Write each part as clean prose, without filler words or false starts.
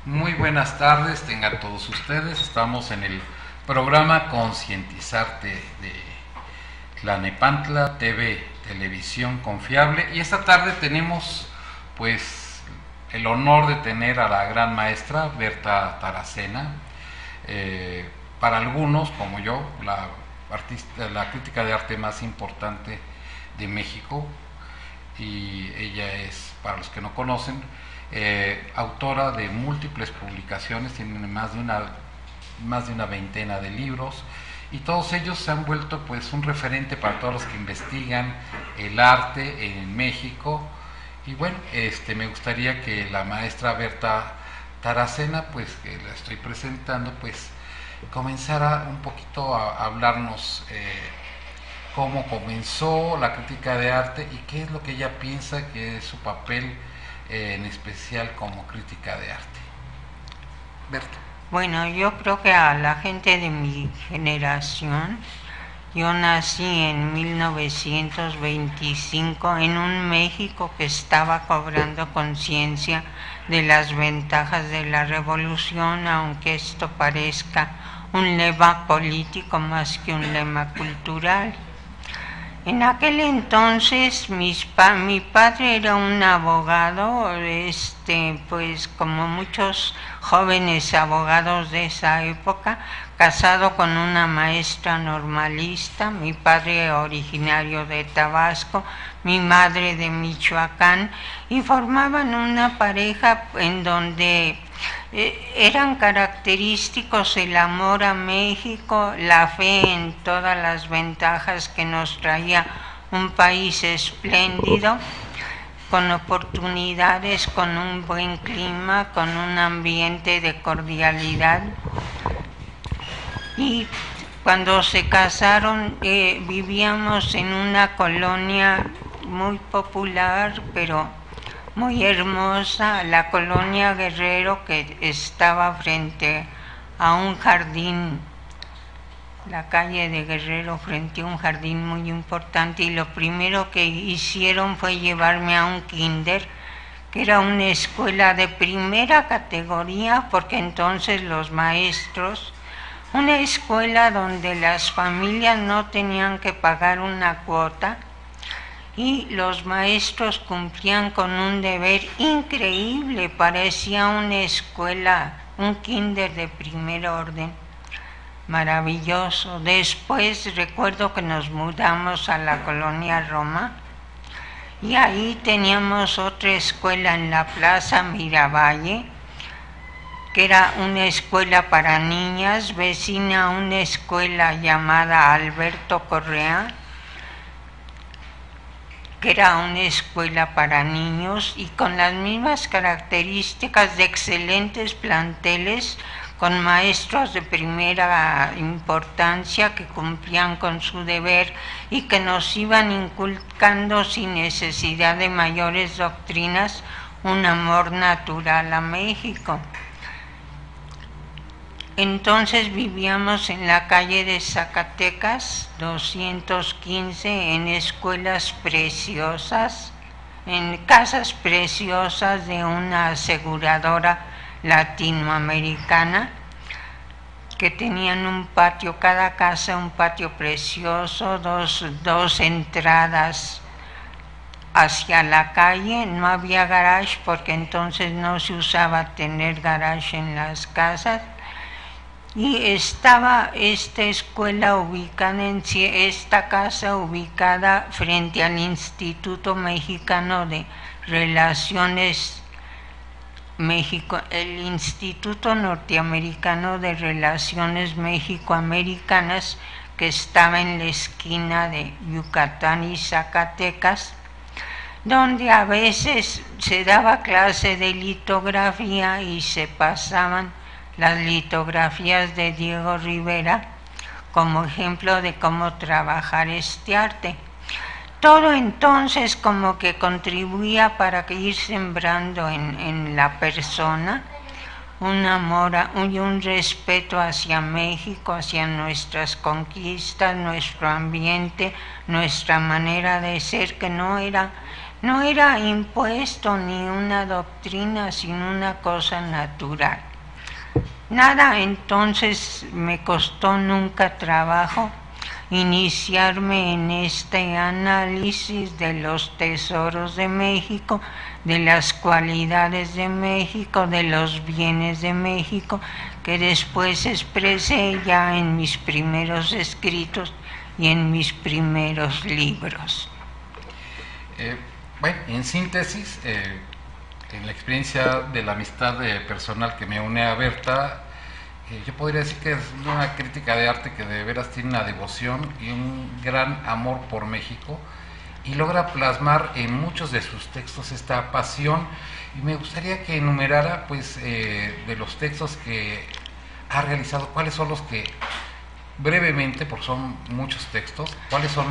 Muy buenas tardes, tengan todos ustedes. Estamos en el programa Concientizarte de Tlanepantla TV, Televisión Confiable. Y esta tarde tenemos, pues, el honor de tener a la gran maestra Berta Taracena. Para algunos, como yo, la crítica de arte más importante de México. Y ella es, para los que no conocen, autora de múltiples publicaciones, tiene más de una veintena de libros, y todos ellos se han vuelto pues un referente para todos los que investigan el arte en México. Y bueno, me gustaría que la maestra Berta Taracena, pues que la estoy presentando, pues comenzara un poquito a hablarnos cómo comenzó la crítica de arte y qué es lo que ella piensa que es su papel en especial como crítica de arte. Berta. Bueno, yo creo que a la gente de mi generación, yo nací en 1925 en un México que estaba cobrando conciencia de las ventajas de la revolución, aunque esto parezca un lema político más que un lema cultural. En aquel entonces mi padre era un abogado, pues como muchos jóvenes abogados de esa época, casado con una maestra normalista, mi padre originario de Tabasco, mi madre de Michoacán, y formaban una pareja en donde eran característicos el amor a México, la fe en todas las ventajas que nos traía un país espléndido, con oportunidades, con un buen clima, con un ambiente de cordialidad. Y cuando se casaron vivíamos en una colonia muy popular, pero muy hermosa, la colonia Guerrero, que estaba frente a un jardín, la calle de Guerrero, frente a un jardín muy importante, y lo primero que hicieron fue llevarme a un kinder, que era una escuela de primera categoría, porque entonces los maestros, una escuela donde las familias no tenían que pagar una cuota, y los maestros cumplían con un deber increíble, parecía una escuela, un kinder de primer orden, maravilloso. Después recuerdo que nos mudamos a la colonia Roma, y ahí teníamos otra escuela en la Plaza Miravalle, que era una escuela para niñas, vecina a una escuela llamada Alberto Correa, que era una escuela para niños y con las mismas características de excelentes planteles, con maestros de primera importancia que cumplían con su deber y que nos iban inculcando sin necesidad de mayores doctrinas un amor natural a México. Entonces vivíamos en la calle de Zacatecas 215, en escuelas preciosas, en casas preciosas de una aseguradora latinoamericana, que tenían un patio, cada casa un patio precioso, dos entradas hacia la calle. No había garage porque entonces no se usaba tener garage en las casas. Y estaba esta escuela ubicada esta casa ubicada frente al Instituto Mexicano de Relaciones el Instituto Norteamericano de Relaciones México-Americanas, que estaba en la esquina de Yucatán y Zacatecas, donde a veces se daba clase de litografía y se pasaban las litografías de Diego Rivera como ejemplo de cómo trabajar este arte. Todo entonces como que contribuía para que ir sembrando en la persona un amor y un respeto hacia México, hacia nuestras conquistas, nuestro ambiente, nuestra manera de ser, que no no era impuesto ni una doctrina, sino una cosa natural. Nada entonces me costó nunca trabajo iniciarme en este análisis de los tesoros de México, de las cualidades de México, de los bienes de México, que después expresé ya en mis primeros escritos y en mis primeros libros. Bueno, en síntesis, en la experiencia de la amistad personal que me une a Berta, yo podría decir que es una crítica de arte que de veras tiene una devoción y un gran amor por México y logra plasmar en muchos de sus textos esta pasión. Y me gustaría que enumerara, pues, de los textos que ha realizado, cuáles son los que, brevemente, porque son muchos textos, cuáles son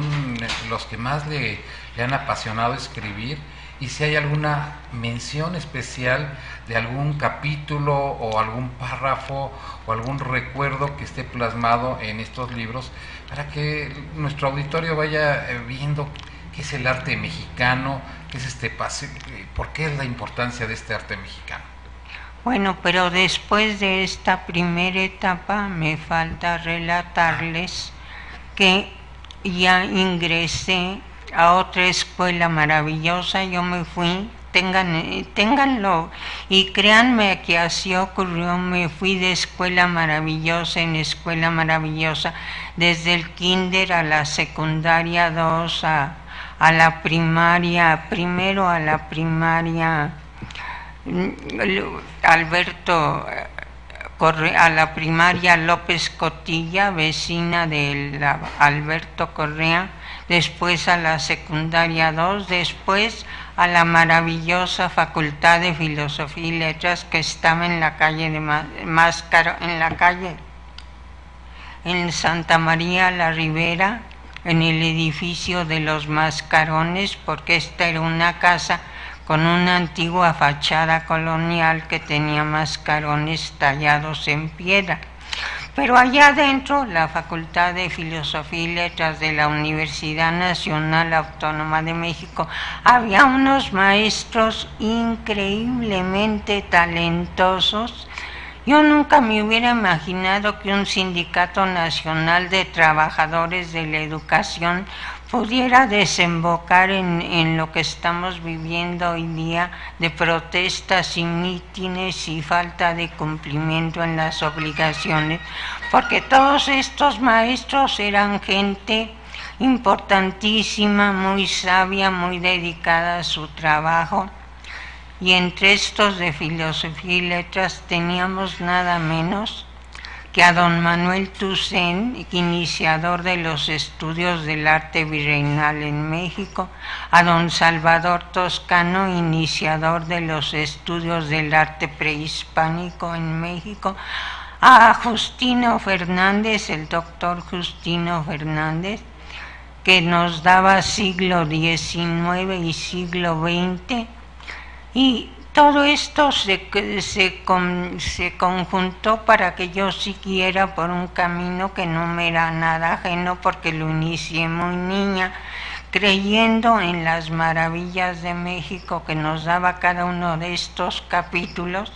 los que más le han apasionado escribir, y si hay alguna mención especial de algún capítulo o algún párrafo o algún recuerdo que esté plasmado en estos libros, para que nuestro auditorio vaya viendo qué es el arte mexicano, qué es por qué es la importancia de este arte mexicano. Bueno, pero después de esta primera etapa me falta relatarles que ya ingresé a otra escuela maravillosa. Yo me fui, ténganlo y créanme que así ocurrió, me fui de escuela maravillosa en escuela maravillosa, desde el kinder a la secundaria 2, a la primaria, primero a la primaria Alberto Correa, a la primaria López Cotilla, vecina de la Alberto Correa, después a la secundaria 2, después a la maravillosa Facultad de Filosofía y Letras que estaba en la calle de Máscaro, en Santa María la Ribera, en el edificio de los Mascarones, porque esta era una casa con una antigua fachada colonial que tenía mascarones tallados en piedra. Pero allá adentro, la Facultad de Filosofía y Letras de la Universidad Nacional Autónoma de México, había unos maestros increíblemente talentosos. Yo nunca me hubiera imaginado que un sindicato nacional de trabajadores de la educación pudiera desembocar en lo que estamos viviendo hoy día, de protestas y mítines y falta de cumplimiento en las obligaciones, porque todos estos maestros eran gente importantísima, muy sabia, muy dedicada a su trabajo. Y entre estos de Filosofía y Letras teníamos nada menos que a don Manuel Toussaint, iniciador de los estudios del arte virreinal en México, a don Salvador Toscano, iniciador de los estudios del arte prehispánico en México, a Justino Fernández, el doctor Justino Fernández, que nos daba siglo XIX y siglo XX, y todo esto se conjuntó para que yo siguiera por un camino que no me era nada ajeno, porque lo inicié muy niña, creyendo en las maravillas de México que nos daba cada uno de estos capítulos.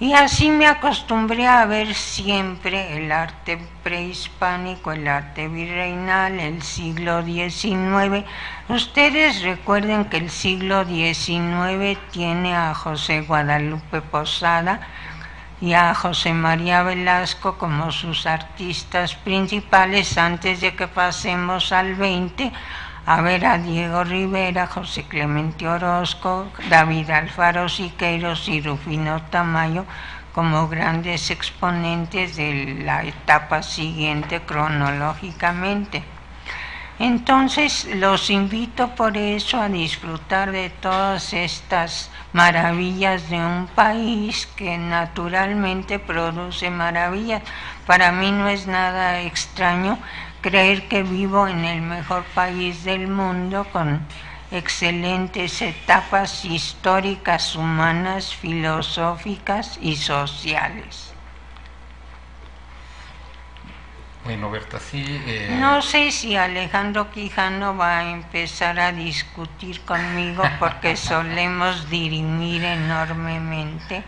Y así me acostumbré a ver siempre el arte prehispánico, el arte virreinal, el siglo XIX. Ustedes recuerden que el siglo XIX tiene a José Guadalupe Posada y a José María Velasco como sus artistas principales, antes de que pasemos al XX a ver a Diego Rivera, José Clemente Orozco, David Alfaro Siqueiros y Rufino Tamayo como grandes exponentes de la etapa siguiente cronológicamente. Entonces los invito por eso a disfrutar de todas estas maravillas de un país que naturalmente produce maravillas. Para mí no es nada extraño creer que vivo en el mejor país del mundo, con excelentes etapas históricas, humanas, filosóficas y sociales. Bueno, Berta, sí. No sé si Alejandro Quijano va a empezar a discutir conmigo porque solemos dirimir enormemente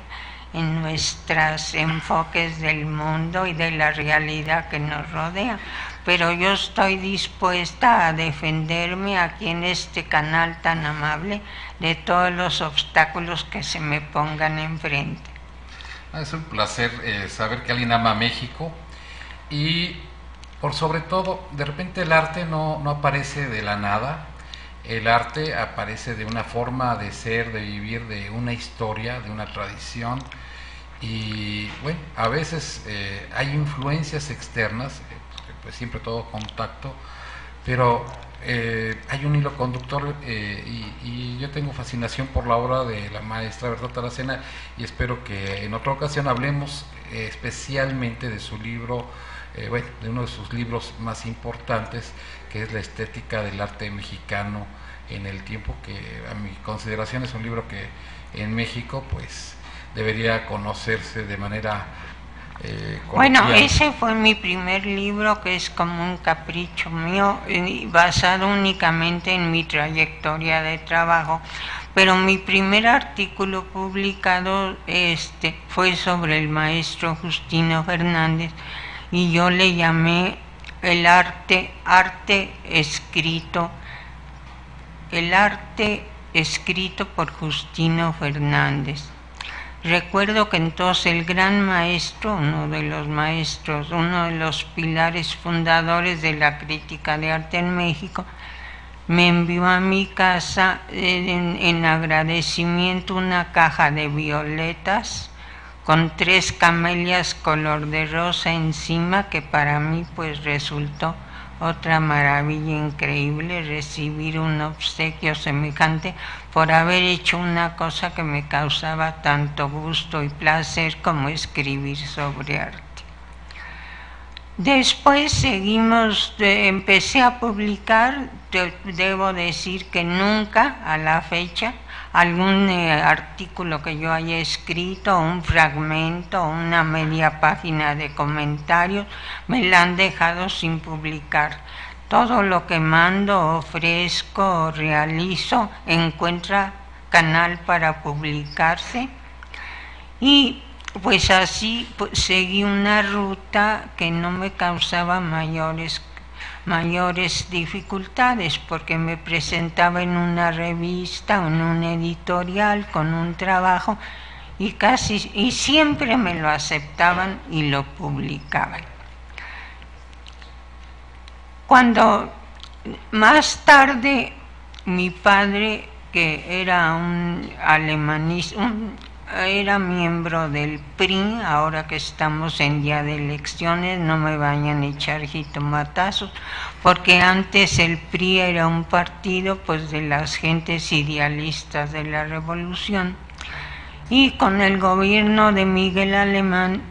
en nuestros enfoques del mundo y de la realidad que nos rodea. Pero yo estoy dispuesta a defenderme aquí en este canal tan amable de todos los obstáculos que se me pongan enfrente. Es un placer saber que alguien ama a México y por sobre todo, de repente el arte no aparece de la nada, el arte aparece de una forma de ser, de vivir, de una historia, de una tradición y bueno, a veces hay influencias externas, pues siempre todo contacto, pero hay un hilo conductor y yo tengo fascinación por la obra de la maestra Berta Taracena y espero que en otra ocasión hablemos especialmente de su libro, bueno, de uno de sus libros más importantes, que es La estética del arte mexicano en el tiempo, que a mi consideración es un libro que en México pues debería conocerse de manera bueno, ese fue mi primer libro, que es como un capricho mío, basado únicamente en mi trayectoria de trabajo, pero mi primer artículo publicado fue sobre el maestro Justino Fernández y yo le llamé el arte escrito por Justino Fernández. Recuerdo que entonces el gran maestro, uno de los pilares fundadores de la crítica de arte en México, me envió a mi casa en agradecimiento una caja de violetas con 3 camelias color de rosa encima, que para mí pues resultó otra maravilla increíble recibir un obsequio semejante por haber hecho una cosa que me causaba tanto gusto y placer como escribir sobre arte. Después empecé a publicar, debo decir que nunca a la fecha algún artículo que yo haya escrito, un fragmento, una media página de comentarios, me la han dejado sin publicar. Todo lo que mando, ofrezco o realizo encuentra canal para publicarse y pues así seguí una ruta que no me causaba mayores dificultades, porque me presentaba en una revista o en un editorial con un trabajo y siempre me lo aceptaban y lo publicaban. Cuando más tarde mi padre, que era un alemanista, era miembro del PRI, ahora que estamos en día de elecciones, no me vayan a echar jitomatazos, porque antes el PRI era un partido pues de las gentes idealistas de la revolución, y con el gobierno de Miguel Alemán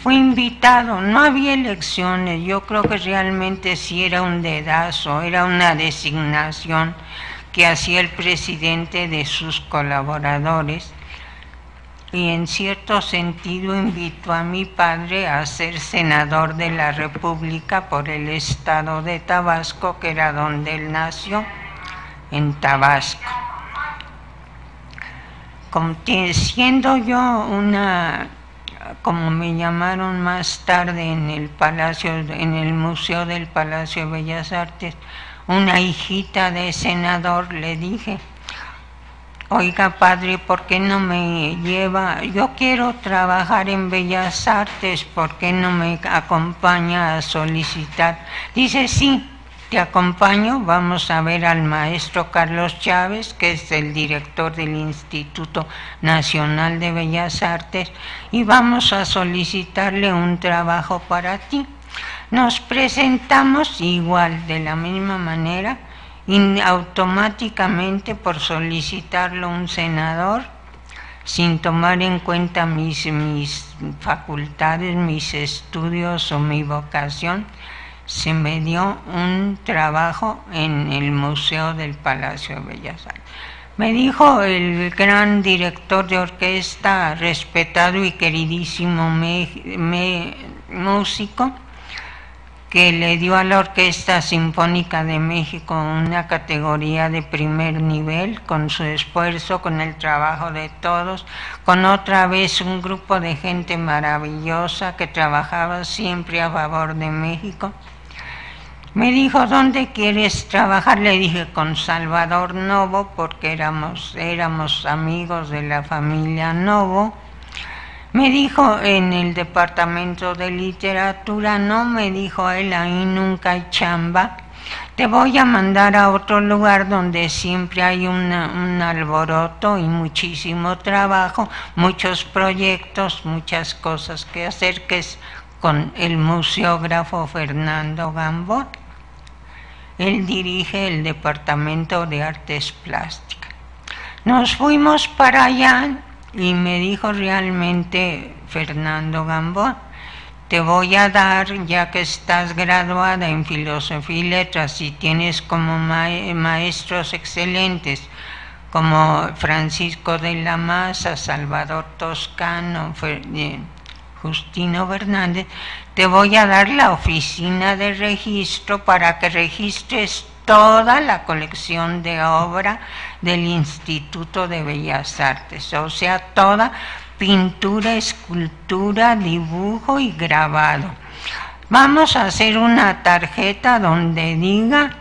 fue invitado, no había elecciones, yo creo que realmente sí era un dedazo, era una designación que hacía el presidente de sus colaboradores, y en cierto sentido invitó a mi padre a ser senador de la República por el estado de Tabasco, que era donde él nació, en Tabasco. Siendo yo como me llamaron más tarde en el Museo del Palacio de Bellas Artes, una hijita de senador, le dije: oiga, padre, ¿por qué no me lleva? Yo quiero trabajar en Bellas Artes, ¿por qué no me acompaña a solicitar? Dice: sí, te acompaño, vamos a ver al maestro Carlos Chávez, que es el director del Instituto Nacional de Bellas Artes, y vamos a solicitarle un trabajo para ti. Nos presentamos igual, de la misma manera, automáticamente por solicitarlo un senador, sin tomar en cuenta mis facultades, mis estudios o mi vocación, se me dio un trabajo en el Museo del Palacio de Bellas Artes. Me dijo el gran director de orquesta, respetado y queridísimo músico, que le dio a la Orquesta Sinfónica de México una categoría de primer nivel, con su esfuerzo, con el trabajo de todos, con otra vez un grupo de gente maravillosa que trabajaba siempre a favor de México. Me dijo, ¿dónde quieres trabajar? Le dije, con Salvador Novo, porque éramos amigos de la familia Novo. Me dijo, en el departamento de literatura. No, me dijo él, ahí nunca hay chamba. Te voy a mandar a otro lugar donde siempre hay un alboroto y muchísimo trabajo, muchos proyectos, muchas cosas que hacer, que es con el museógrafo Fernando Gamboa. Él dirige el departamento de artes plásticas. Nos fuimos para allá. Y me dijo realmente Fernando Gamboa, te voy a dar, ya que estás graduada en Filosofía y Letras y tienes como maestros excelentes como Francisco de la Maza, Salvador Toscano, Justino Fernández, te voy a dar la oficina de registro para que registres toda la colección de obra del Instituto de Bellas Artes, o sea, toda pintura, escultura, dibujo y grabado. Vamos a hacer una tarjeta donde diga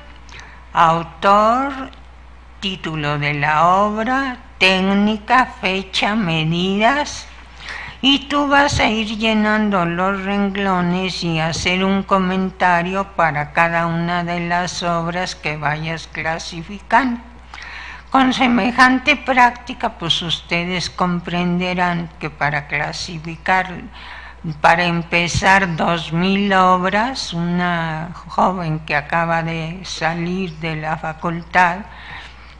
autor, título de la obra, técnica, fecha, medidas, y tú vas a ir llenando los renglones y hacer un comentario para cada una de las obras que vayas clasificando. Con semejante práctica, pues ustedes comprenderán que para clasificar, para empezar 2000 obras, una joven que acaba de salir de la facultad,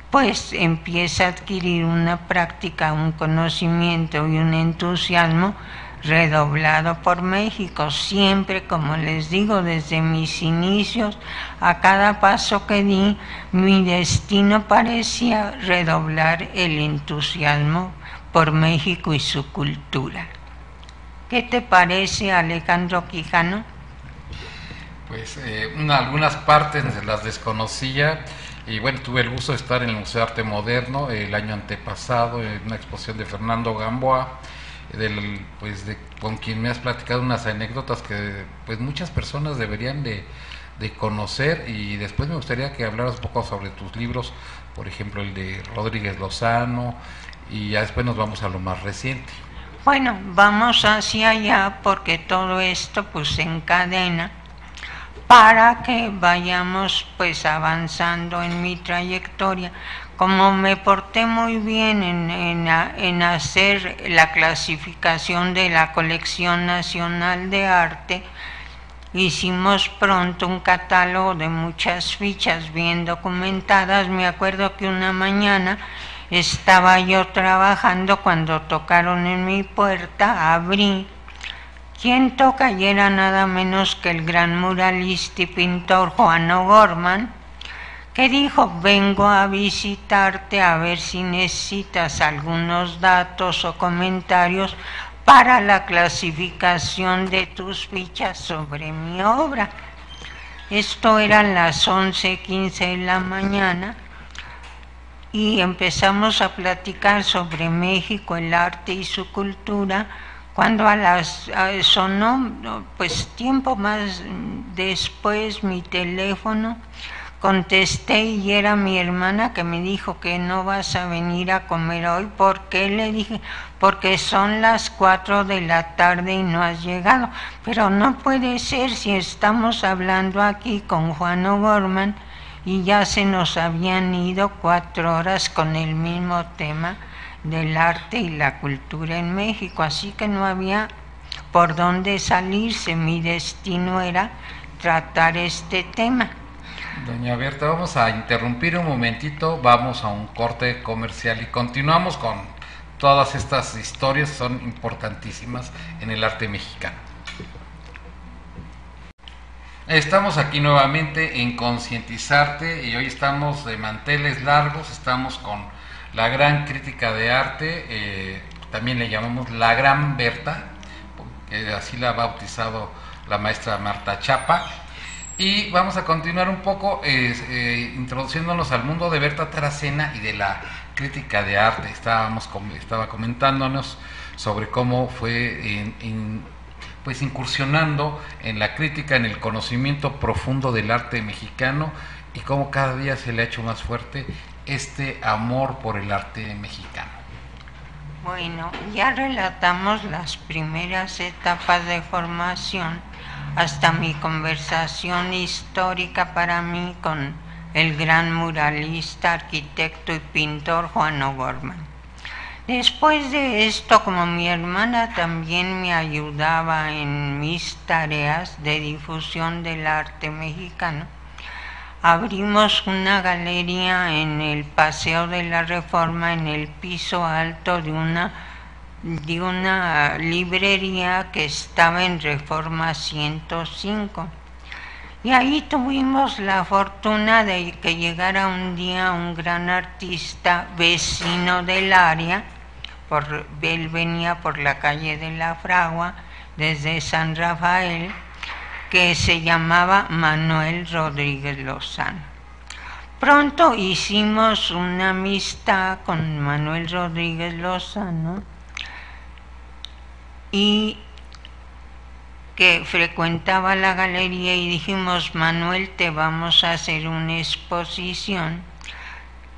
pues empieza a adquirir una práctica, un conocimiento y un entusiasmo redoblado por México. Siempre, como les digo, desde mis inicios, a cada paso que di, mi destino parecía redoblar el entusiasmo por México y su cultura. ¿Qué te parece, Alejandro Quijano? Pues algunas partes las desconocía. Y bueno, tuve el gusto de estar en el Museo de Arte Moderno el año antepasado, en una exposición de Fernando Gamboa, con quien me has platicado unas anécdotas que pues muchas personas deberían de conocer. Y después me gustaría que hablaras un poco sobre tus libros, por ejemplo el de Rodríguez Lozano, y ya después nos vamos a lo más reciente. Bueno, vamos hacia allá porque todo esto pues se encadena para que vayamos pues avanzando en mi trayectoria. Como me porté muy bien en hacer la clasificación de la Colección Nacional de Arte, hicimos pronto un catálogo de muchas fichas bien documentadas. Me acuerdo que una mañana estaba yo trabajando cuando tocaron en mi puerta, abrí. ¿Quién toca? Y era nada menos que el gran muralista y pintor Juan O'Gorman, que dijo, vengo a visitarte a ver si necesitas algunos datos o comentarios para la clasificación de tus fichas sobre mi obra. Esto eran las 11:15 de la mañana y empezamos a platicar sobre México, el arte y su cultura. Cuando sonó, pues tiempo más después, mi teléfono, contesté y era mi hermana que me dijo que no vas a venir a comer hoy. ¿Por qué? Le dije, porque son las 4 de la tarde y no has llegado. Pero no puede ser si estamos hablando aquí con Juan O'Gorman y ya se nos habían ido 4 horas con el mismo tema del arte y la cultura en México, así que no había por dónde salirse. Mi destino era tratar este tema. Doña Berta, vamos a interrumpir un momentito, vamos a un corte comercial y continuamos con todas estas historias, son importantísimas en el arte mexicano. Estamos aquí nuevamente en Concientizarte y hoy estamos de manteles largos, estamos con la gran crítica de arte, también le llamamos la gran Berta, así la ha bautizado la maestra Marta Chapa. Y vamos a continuar un poco introduciéndonos al mundo de Berta Taracena y de la crítica de arte. Estaba comentándonos sobre cómo fue pues incursionando en la crítica, en el conocimiento profundo del arte mexicano, y cómo cada día se le ha hecho más fuerte este amor por el arte mexicano. Bueno, ya relatamos las primeras etapas de formación hasta mi conversación histórica para mí con el gran muralista, arquitecto y pintor Juan O'Gorman. Después de esto, como mi hermana también me ayudaba en mis tareas de difusión del arte mexicano, abrimos una galería en el Paseo de la Reforma, en el piso alto de una librería que estaba en Reforma 105. Y ahí tuvimos la fortuna de que llegara un día un gran artista vecino del área. Él venía por la calle de la Fragua desde San Rafael, que se llamaba Manuel Rodríguez Lozano. Pronto hicimos una amistad con Manuel Rodríguez Lozano, y que frecuentaba la galería, y dijimos: Manuel, te vamos a hacer una exposición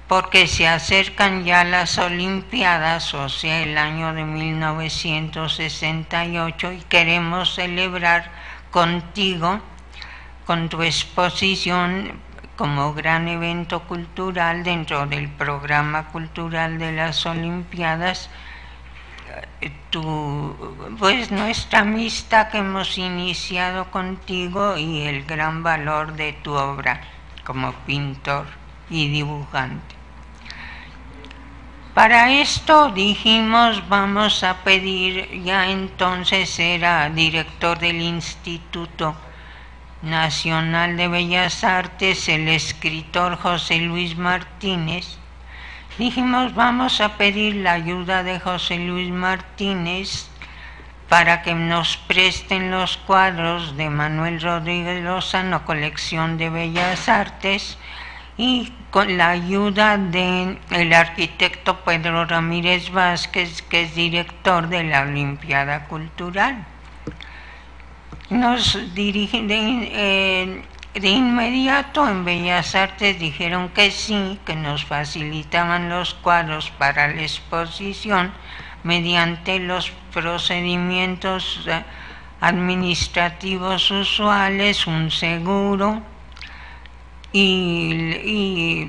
porque se acercan ya las Olimpiadas, o sea, el año de 1968, y queremos celebrar contigo, con tu exposición, como gran evento cultural dentro del programa cultural de las Olimpiadas, pues nuestra amistad que hemos iniciado contigo y el gran valor de tu obra como pintor y dibujante. Para esto dijimos: vamos a pedir, ya entonces era director del Instituto Nacional de Bellas Artes, el escritor José Luis Martínez. Dijimos: vamos a pedir la ayuda de José Luis Martínez para que nos presten los cuadros de Manuel Rodríguez Lozano, colección de Bellas Artes, y con la ayuda del arquitecto Pedro Ramírez Vázquez, que es director de la Olimpiada Cultural. De inmediato en Bellas Artes dijeron que sí, que nos facilitaban los cuadros para la exposición mediante los procedimientos administrativos usuales, un seguro y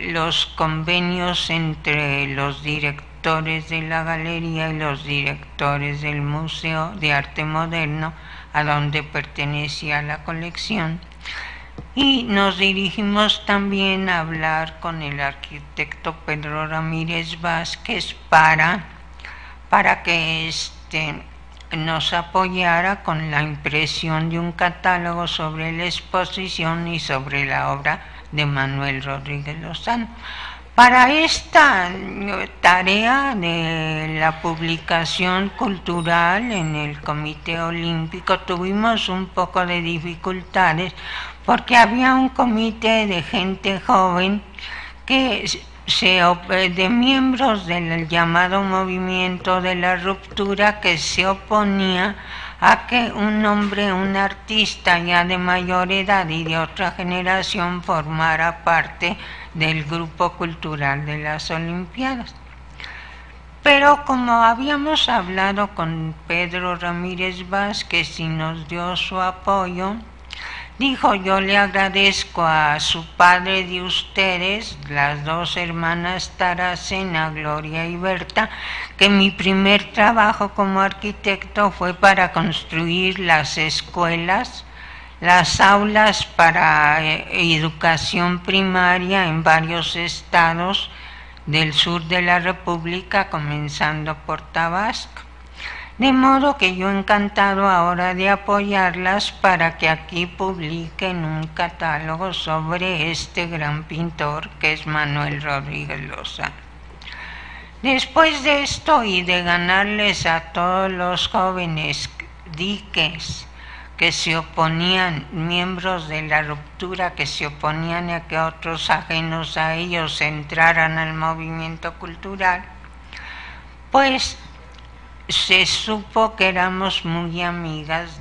los convenios entre los directores de la galería y los directores del Museo de Arte Moderno, a donde pertenecía la colección. Y nos dirigimos también a hablar con el arquitecto Pedro Ramírez Vázquez para que nos apoyara con la impresión de un catálogo sobre la exposición y sobre la obra de Manuel Rodríguez Lozano. Para esta tarea de la publicación cultural en el Comité Olímpico tuvimos un poco de dificultades, porque había un comité de gente joven de miembros del llamado movimiento de la ruptura, que se oponía a que un hombre, un artista ya de mayor edad y de otra generación, formara parte del grupo cultural de las Olimpiadas. Pero como habíamos hablado con Pedro Ramírez Vázquez y nos dio su apoyo, dijo: yo le agradezco a su padre de ustedes, las dos hermanas Taracena, Gloria y Berta, que mi primer trabajo como arquitecto fue para construir las escuelas, las aulas para educación primaria en varios estados del sur de la República, comenzando por Tabasco. De modo que yo encantado ahora de apoyarlas para que aquí publiquen un catálogo sobre este gran pintor que es Manuel Rodríguez Lozano. Después de esto y de ganarles a todos los jóvenes diques que se oponían, miembros de la ruptura que se oponían a que otros ajenos a ellos entraran al movimiento cultural, pues se supo que éramos muy amigas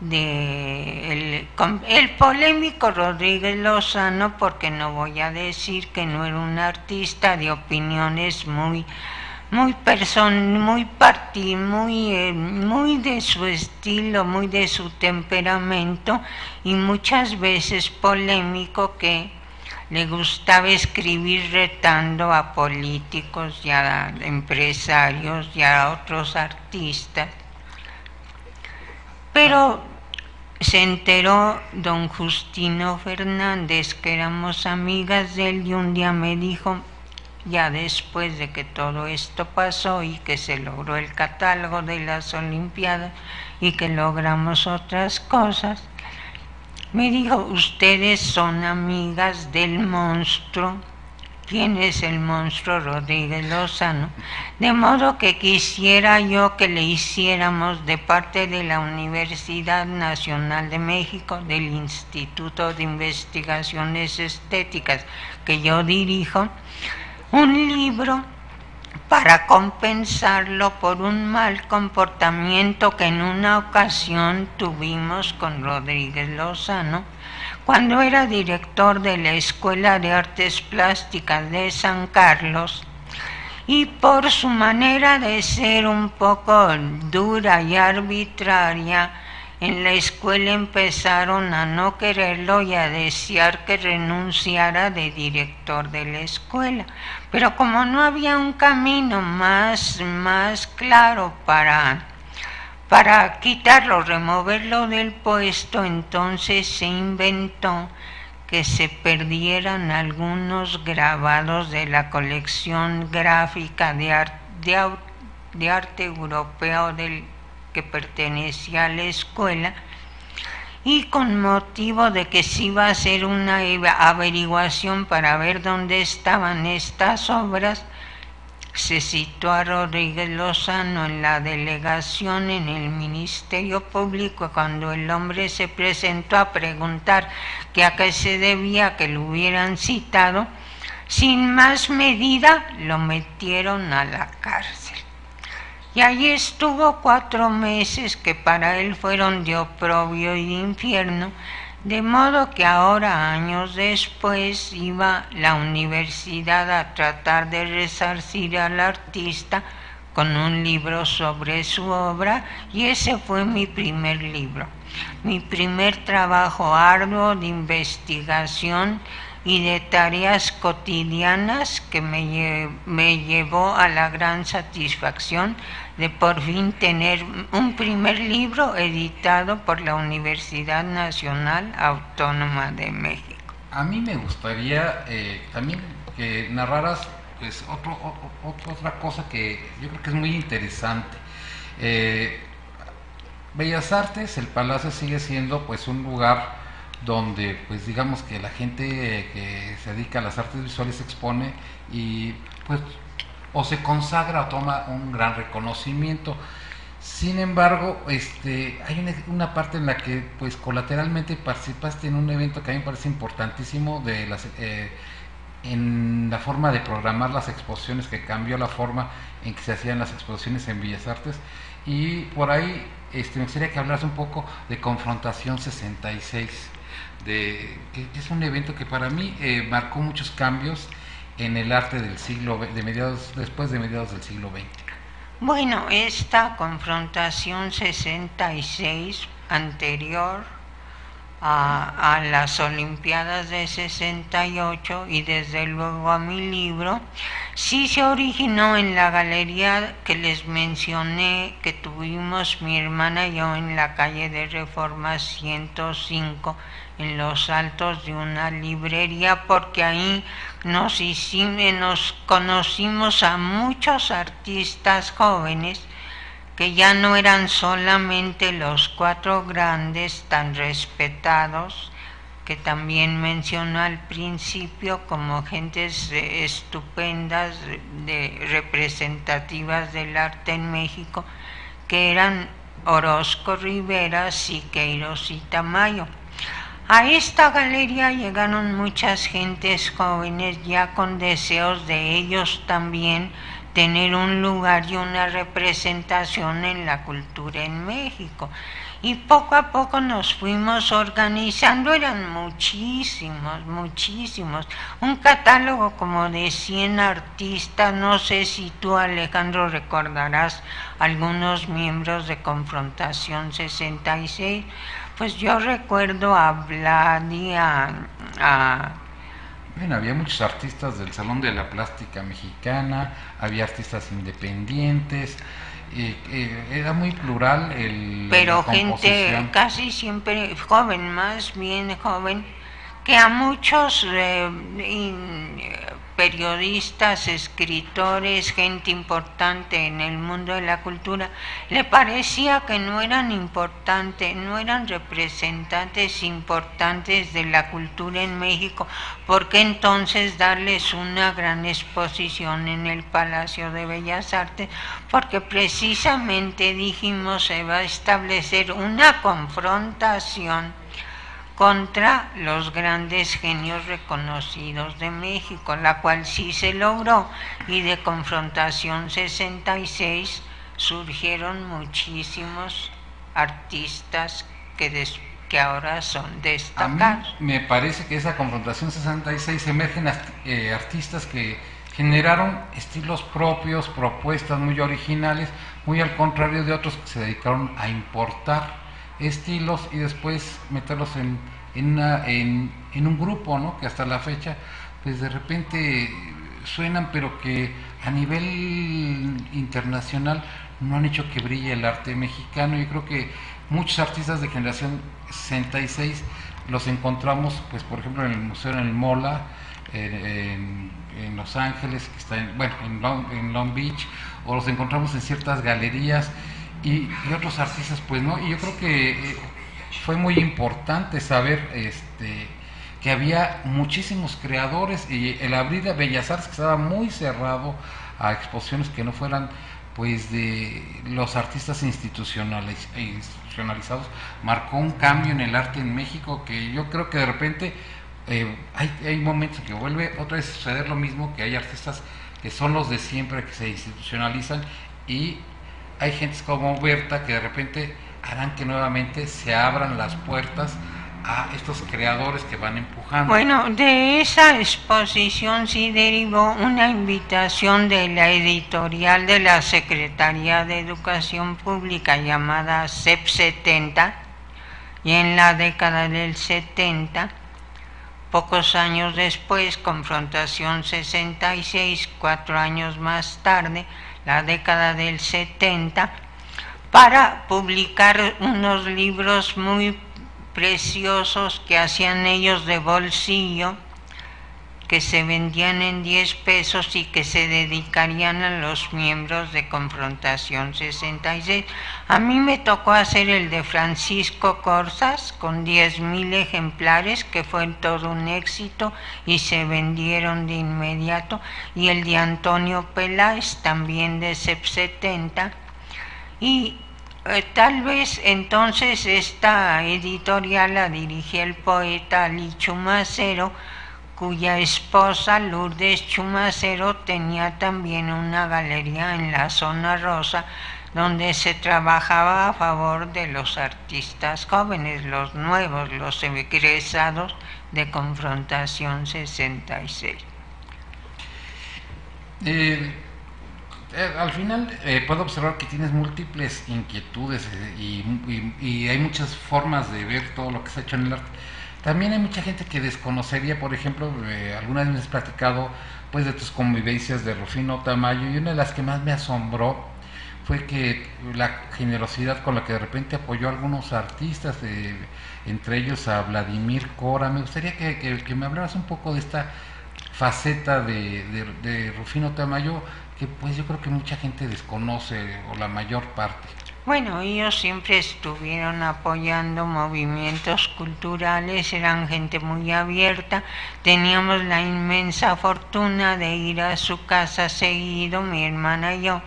el polémico Rodríguez Lozano, porque no voy a decir que no era un artista de opiniones muy de su estilo, muy de su temperamento, y muchas veces polémico, que le gustaba escribir retando a políticos y a empresarios y a otros artistas. Pero se enteró don Justino Fernández que éramos amigas de él, y un día me dijo, ya después de que todo esto pasó y que se logró el catálogo de las Olimpiadas y que logramos otras cosas, me dijo, ustedes son amigas del monstruo. ¿Quién es el monstruo? Rodríguez Lozano. De modo que quisiera yo que le hiciéramos, de parte de la Universidad Nacional de México, del Instituto de Investigaciones Estéticas que yo dirijo, un libro para compensarlo por un mal comportamiento que en una ocasión tuvimos con Rodríguez Lozano, cuando era director de la Escuela de Artes Plásticas de San Carlos, y por su manera de ser un poco dura y arbitraria, en la escuela empezaron a no quererlo y a desear que renunciara de director de la escuela. Pero como no había un camino más claro para quitarlo, removerlo del puesto, entonces se inventó que se perdieran algunos grabados de la colección gráfica de arte europeo que pertenecía a la escuela, y con motivo de que se iba a hacer una averiguación para ver dónde estaban estas obras, se citó a Rodríguez Lozano en la delegación en el Ministerio Público. Cuando el hombre se presentó a preguntar que a qué se debía que lo hubieran citado, sin más medida lo metieron a la cárcel. Y allí estuvo 4 meses que para él fueron de oprobio y de infierno, de modo que ahora, años después, iba la universidad a tratar de resarcir al artista con un libro sobre su obra, y ese fue mi primer libro, mi primer trabajo arduo de investigación y de tareas cotidianas, que me llevó a la gran satisfacción de por fin tener un primer libro editado por la Universidad Nacional Autónoma de México. A mí me gustaría también que narraras pues otra cosa que yo creo que es muy interesante. Bellas Artes, el Palacio sigue siendo pues un lugar donde pues digamos que la gente que se dedica a las artes visuales se expone y pues o se consagra o toma un gran reconocimiento. Sin embargo, hay una parte en la que pues colateralmente participaste en un evento que a mí me parece importantísimo en la forma de programar las exposiciones, que cambió la forma en que se hacían las exposiciones en Bellas Artes, y por ahí me gustaría que hablas un poco de Confrontación 66, que es un evento que para mí marcó muchos cambios en el arte del después de mediados del siglo XX. Bueno, esta Confrontación 66, anterior a las Olimpiadas de 68 y desde luego a mi libro, sí se originó en la galería que les mencioné que tuvimos mi hermana y yo en la calle de Reforma 105, en los altos de una librería, porque ahí nos conocimos a muchos artistas jóvenes que ya no eran solamente los 4 grandes tan respetados, que también mencionó al principio como gentes estupendas, representativas del arte en México, que eran Orozco Rivera, Siqueiros y Tamayo. A esta galería llegaron muchas gentes jóvenes ya con deseos de ellos también tener un lugar y una representación en la cultura en México. Y poco a poco nos fuimos organizando, eran muchísimos. Un catálogo como de 100 artistas, no sé si tú, Alejandro, recordarás algunos miembros de Confrontación 66. Pues yo recuerdo a Vlad y Bueno, había muchos artistas del Salón de la Plástica Mexicana, había artistas independientes, era muy plural pero la composición. Gente casi siempre joven, más bien joven, que a muchos periodistas, escritores, gente importante en el mundo de la cultura, le parecía que no eran importantes, no eran representantes importantes de la cultura en México, porque entonces darles una gran exposición en el Palacio de Bellas Artes, porque precisamente dijimos se va a establecer una confrontación contra los grandes genios reconocidos de México, la cual sí se logró, y de Confrontación 66 surgieron muchísimos artistas que ahora son destacados. A mí me parece que esa Confrontación 66 emergen artistas que generaron estilos propios, propuestas muy originales, muy al contrario de otros que se dedicaron a importar estilos y después meterlos en un grupo, ¿no? Que hasta la fecha pues de repente suenan, pero que a nivel internacional no han hecho que brille el arte mexicano. Yo creo que muchos artistas de generación 66 los encontramos, pues por ejemplo en el museo, en el MoLA, en Los Ángeles, que está en Long Beach, o los encontramos en ciertas galerías, y otros artistas pues no. Y yo creo que fue muy importante saber que había muchísimos creadores, y el abrir de Bellas Artes, que estaba muy cerrado a exposiciones que no fueran pues de los artistas institucionalizados, marcó un cambio en el arte en México, que yo creo que de repente hay momentos en que vuelve otra vez a suceder lo mismo, que hay artistas que son los de siempre, que se institucionalizan, y hay gentes como Berta que de repente harán que nuevamente se abran las puertas a estos creadores que van empujando. Bueno, de esa exposición sí derivó una invitación de la editorial de la Secretaría de Educación Pública llamada CEP 70, y en la década del 70, pocos años después, Confrontación 66, 4 años más tarde, la década del 70, para publicar unos libros muy preciosos que hacían ellos de bolsillo, que se vendían en 10 pesos y que se dedicarían a los miembros de Confrontación 66. A mí me tocó hacer el de Francisco Corzas con 10,000 ejemplares, que fue todo un éxito y se vendieron de inmediato, y el de Antonio Peláez, también de CEP 70, y tal vez entonces esta editorial la dirigía el poeta Ali Chumacero, cuya esposa Lourdes Chumacero tenía también una galería en la zona rosa, donde se trabajaba a favor de los artistas jóvenes, los nuevos, los egresados de Confrontación 66. Al final puedo observar que tienes múltiples inquietudes y hay muchas formas de ver todo lo que se ha hecho en el arte. También hay mucha gente que desconocería, por ejemplo, alguna vez me has platicado pues de tus convivencias de Rufino Tamayo, y una de las que más me asombró fue que la generosidad con la que de repente apoyó a algunos artistas, entre ellos a Vladimir Cora. Me gustaría que me hablaras un poco de esta faceta de Rufino Tamayo, que pues yo creo que mucha gente desconoce, o la mayor parte. Bueno, ellos siempre estuvieron apoyando movimientos culturales, eran gente muy abierta, teníamos la inmensa fortuna de ir a su casa seguido, mi hermana y yo,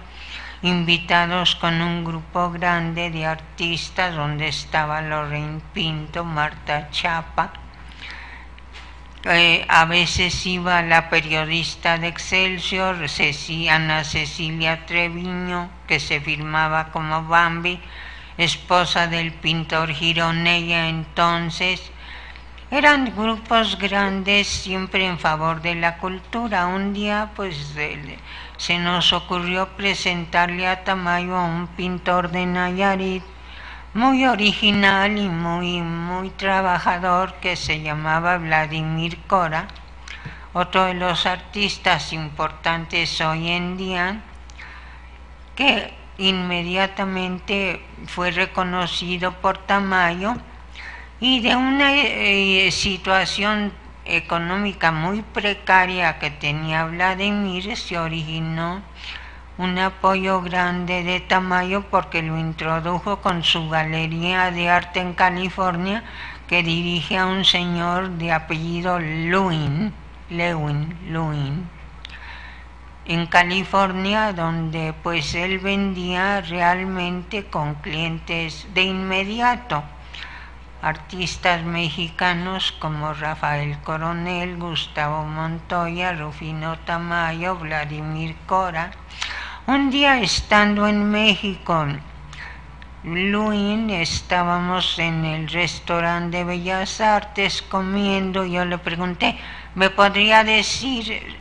invitados con un grupo grande de artistas donde estaba Lorraine Pinto, Marta Chapa. A veces iba la periodista de Excelsior, Ana Cecilia Treviño, que se firmaba como Bambi, esposa del pintor Gironella entonces. Eran grupos grandes siempre en favor de la cultura. Un día pues se nos ocurrió presentarle a Tamayo a un pintor de Nayarit muy original y muy trabajador que se llamaba Vladimir Cora, otro de los artistas importantes hoy en día, que inmediatamente fue reconocido por Tamayo, y de una situación económica muy precaria que tenía Vladimir se originó un apoyo grande de Tamayo porque lo introdujo con su galería de arte en California, que dirige a un señor de apellido Lewin, en California, donde pues él vendía realmente con clientes de inmediato. Artistas mexicanos como Rafael Coronel, Gustavo Montoya, Rufino Tamayo, Vladimir Cora. Un día estando en México, Luin, estábamos en el restaurante de Bellas Artes comiendo. Yo le pregunté, ¿me podría decir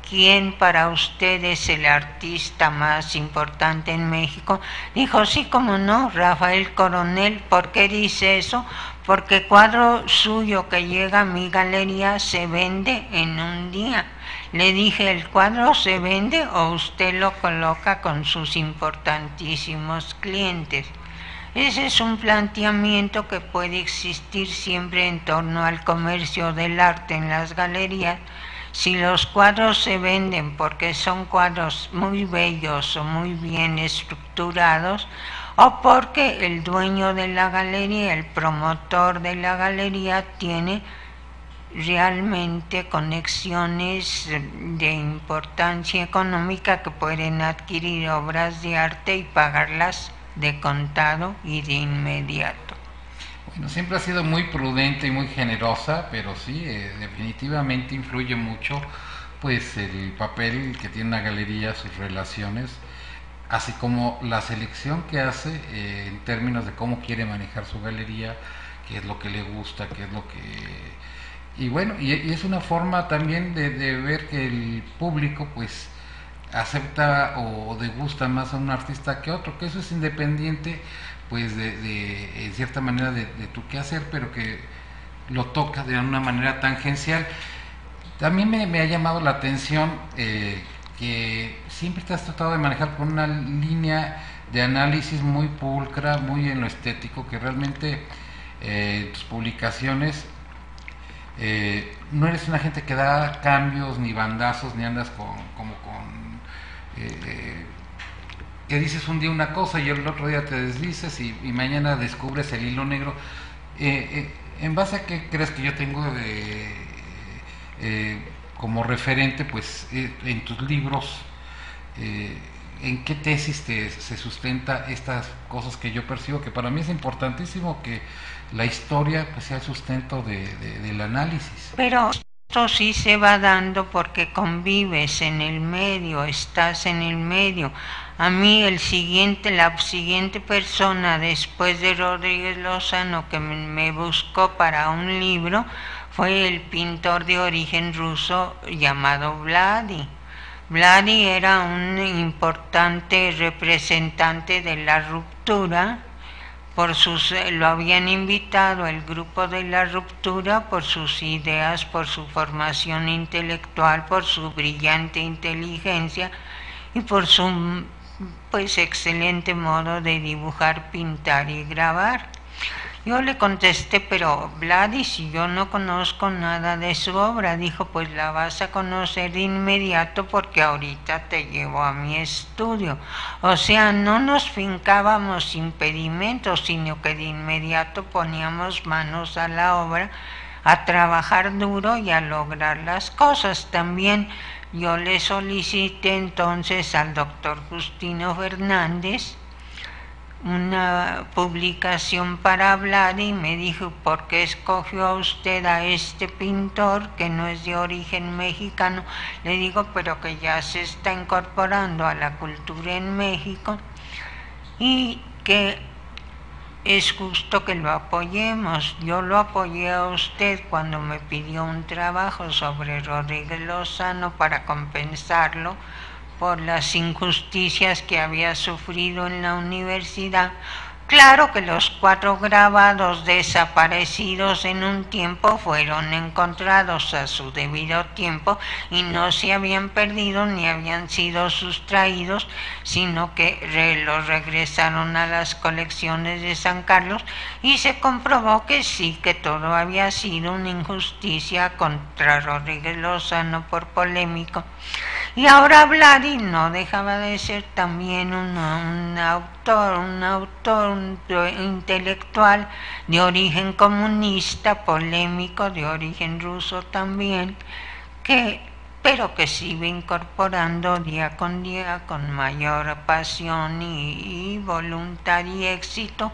quién para usted es el artista más importante en México? Dijo, sí, cómo no, Rafael Coronel. ¿Por qué dice eso? Porque cuadro suyo que llega a mi galería se vende en un día. Le dije, ¿el cuadro se vende o usted lo coloca con sus importantísimos clientes? Ese es un planteamiento que puede existir siempre en torno al comercio del arte en las galerías. Si los cuadros se venden porque son cuadros muy bellos o muy bien estructurados, o porque el dueño de la galería, el promotor de la galería, tiene realmente conexiones de importancia económica que pueden adquirir obras de arte y pagarlas de contado y de inmediato. Bueno, siempre ha sido muy prudente y muy generosa, pero sí, definitivamente influye mucho pues el papel que tiene una galería, sus relaciones, así como la selección que hace en términos de cómo quiere manejar su galería, qué es lo que le gusta, qué es lo que... Y bueno, y es una forma también de ver que el público pues acepta o degusta más a un artista que otro, que eso es independiente pues en cierta manera de tu quehacer, pero que lo toca de una manera tangencial. También me ha llamado la atención que siempre te has tratado de manejar con una línea de análisis muy pulcra, muy en lo estético, que realmente en tus publicaciones no eres una gente que da cambios ni bandazos, ni andas que dices un día una cosa y el otro día te desdices y mañana descubres el hilo negro. ¿En base a qué crees que yo tengo como referente pues en tus libros? ¿En qué tesis se sustenta estas cosas que yo percibo? Que para mí es importantísimo que la historia pues sea el sustento del análisis. Pero esto sí se va dando porque convives en el medio, estás en el medio. A mí la siguiente persona después de Rodríguez Lozano que me buscó para un libro fue el pintor de origen ruso llamado Vladi. Vladi era un importante representante de la ruptura, lo habían invitado el grupo de la ruptura por sus ideas, por su formación intelectual, por su brillante inteligencia y por su pues excelente modo de dibujar, pintar y grabar. Yo le contesté, pero Vladi, si yo no conozco nada de su obra, dijo, pues la vas a conocer de inmediato porque ahorita te llevo a mi estudio. O sea, no nos fincábamos impedimentos, sino que de inmediato poníamos manos a la obra, a trabajar duro y a lograr las cosas. También yo le solicité entonces al doctor Justino Fernández una publicación para hablar y me dijo, ¿por qué escogió a usted a este pintor que no es de origen mexicano? Le digo, pero que ya se está incorporando a la cultura en México y que es justo que lo apoyemos. Yo lo apoyé a usted cuando me pidió un trabajo sobre Rodríguez Lozano para compensarlo por las injusticias que había sufrido en la universidad. Claro que los 4 grabados desaparecidos en un tiempo fueron encontrados a su debido tiempo y no se habían perdido ni habían sido sustraídos, sino que los regresaron a las colecciones de San Carlos y se comprobó que sí, que todo había sido una injusticia contra Rodríguez Lozano por polémico. Y ahora Vladi no dejaba de ser también un intelectual de origen comunista, polémico, de origen ruso también, pero que se iba incorporando día con día con mayor pasión y voluntad y éxito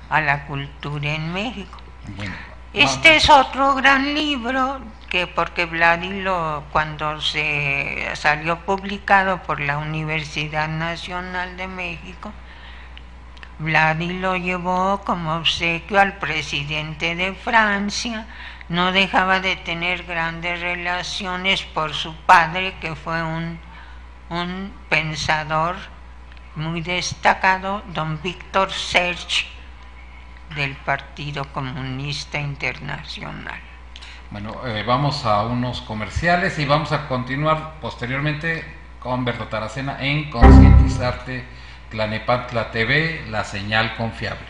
a la cultura en México. Bueno, este es otro gran libro que porque Vladi cuando se salió publicado por la Universidad Nacional de México, Vladi lo llevó como obsequio al presidente de Francia. No dejaba de tener grandes relaciones por su padre, que fue un pensador muy destacado, don Víctor Serge, del Partido Comunista Internacional. Bueno, vamos a unos comerciales y vamos a continuar posteriormente con Berta Taracena en Concientizarte, Tlanepantla TV, la señal confiable.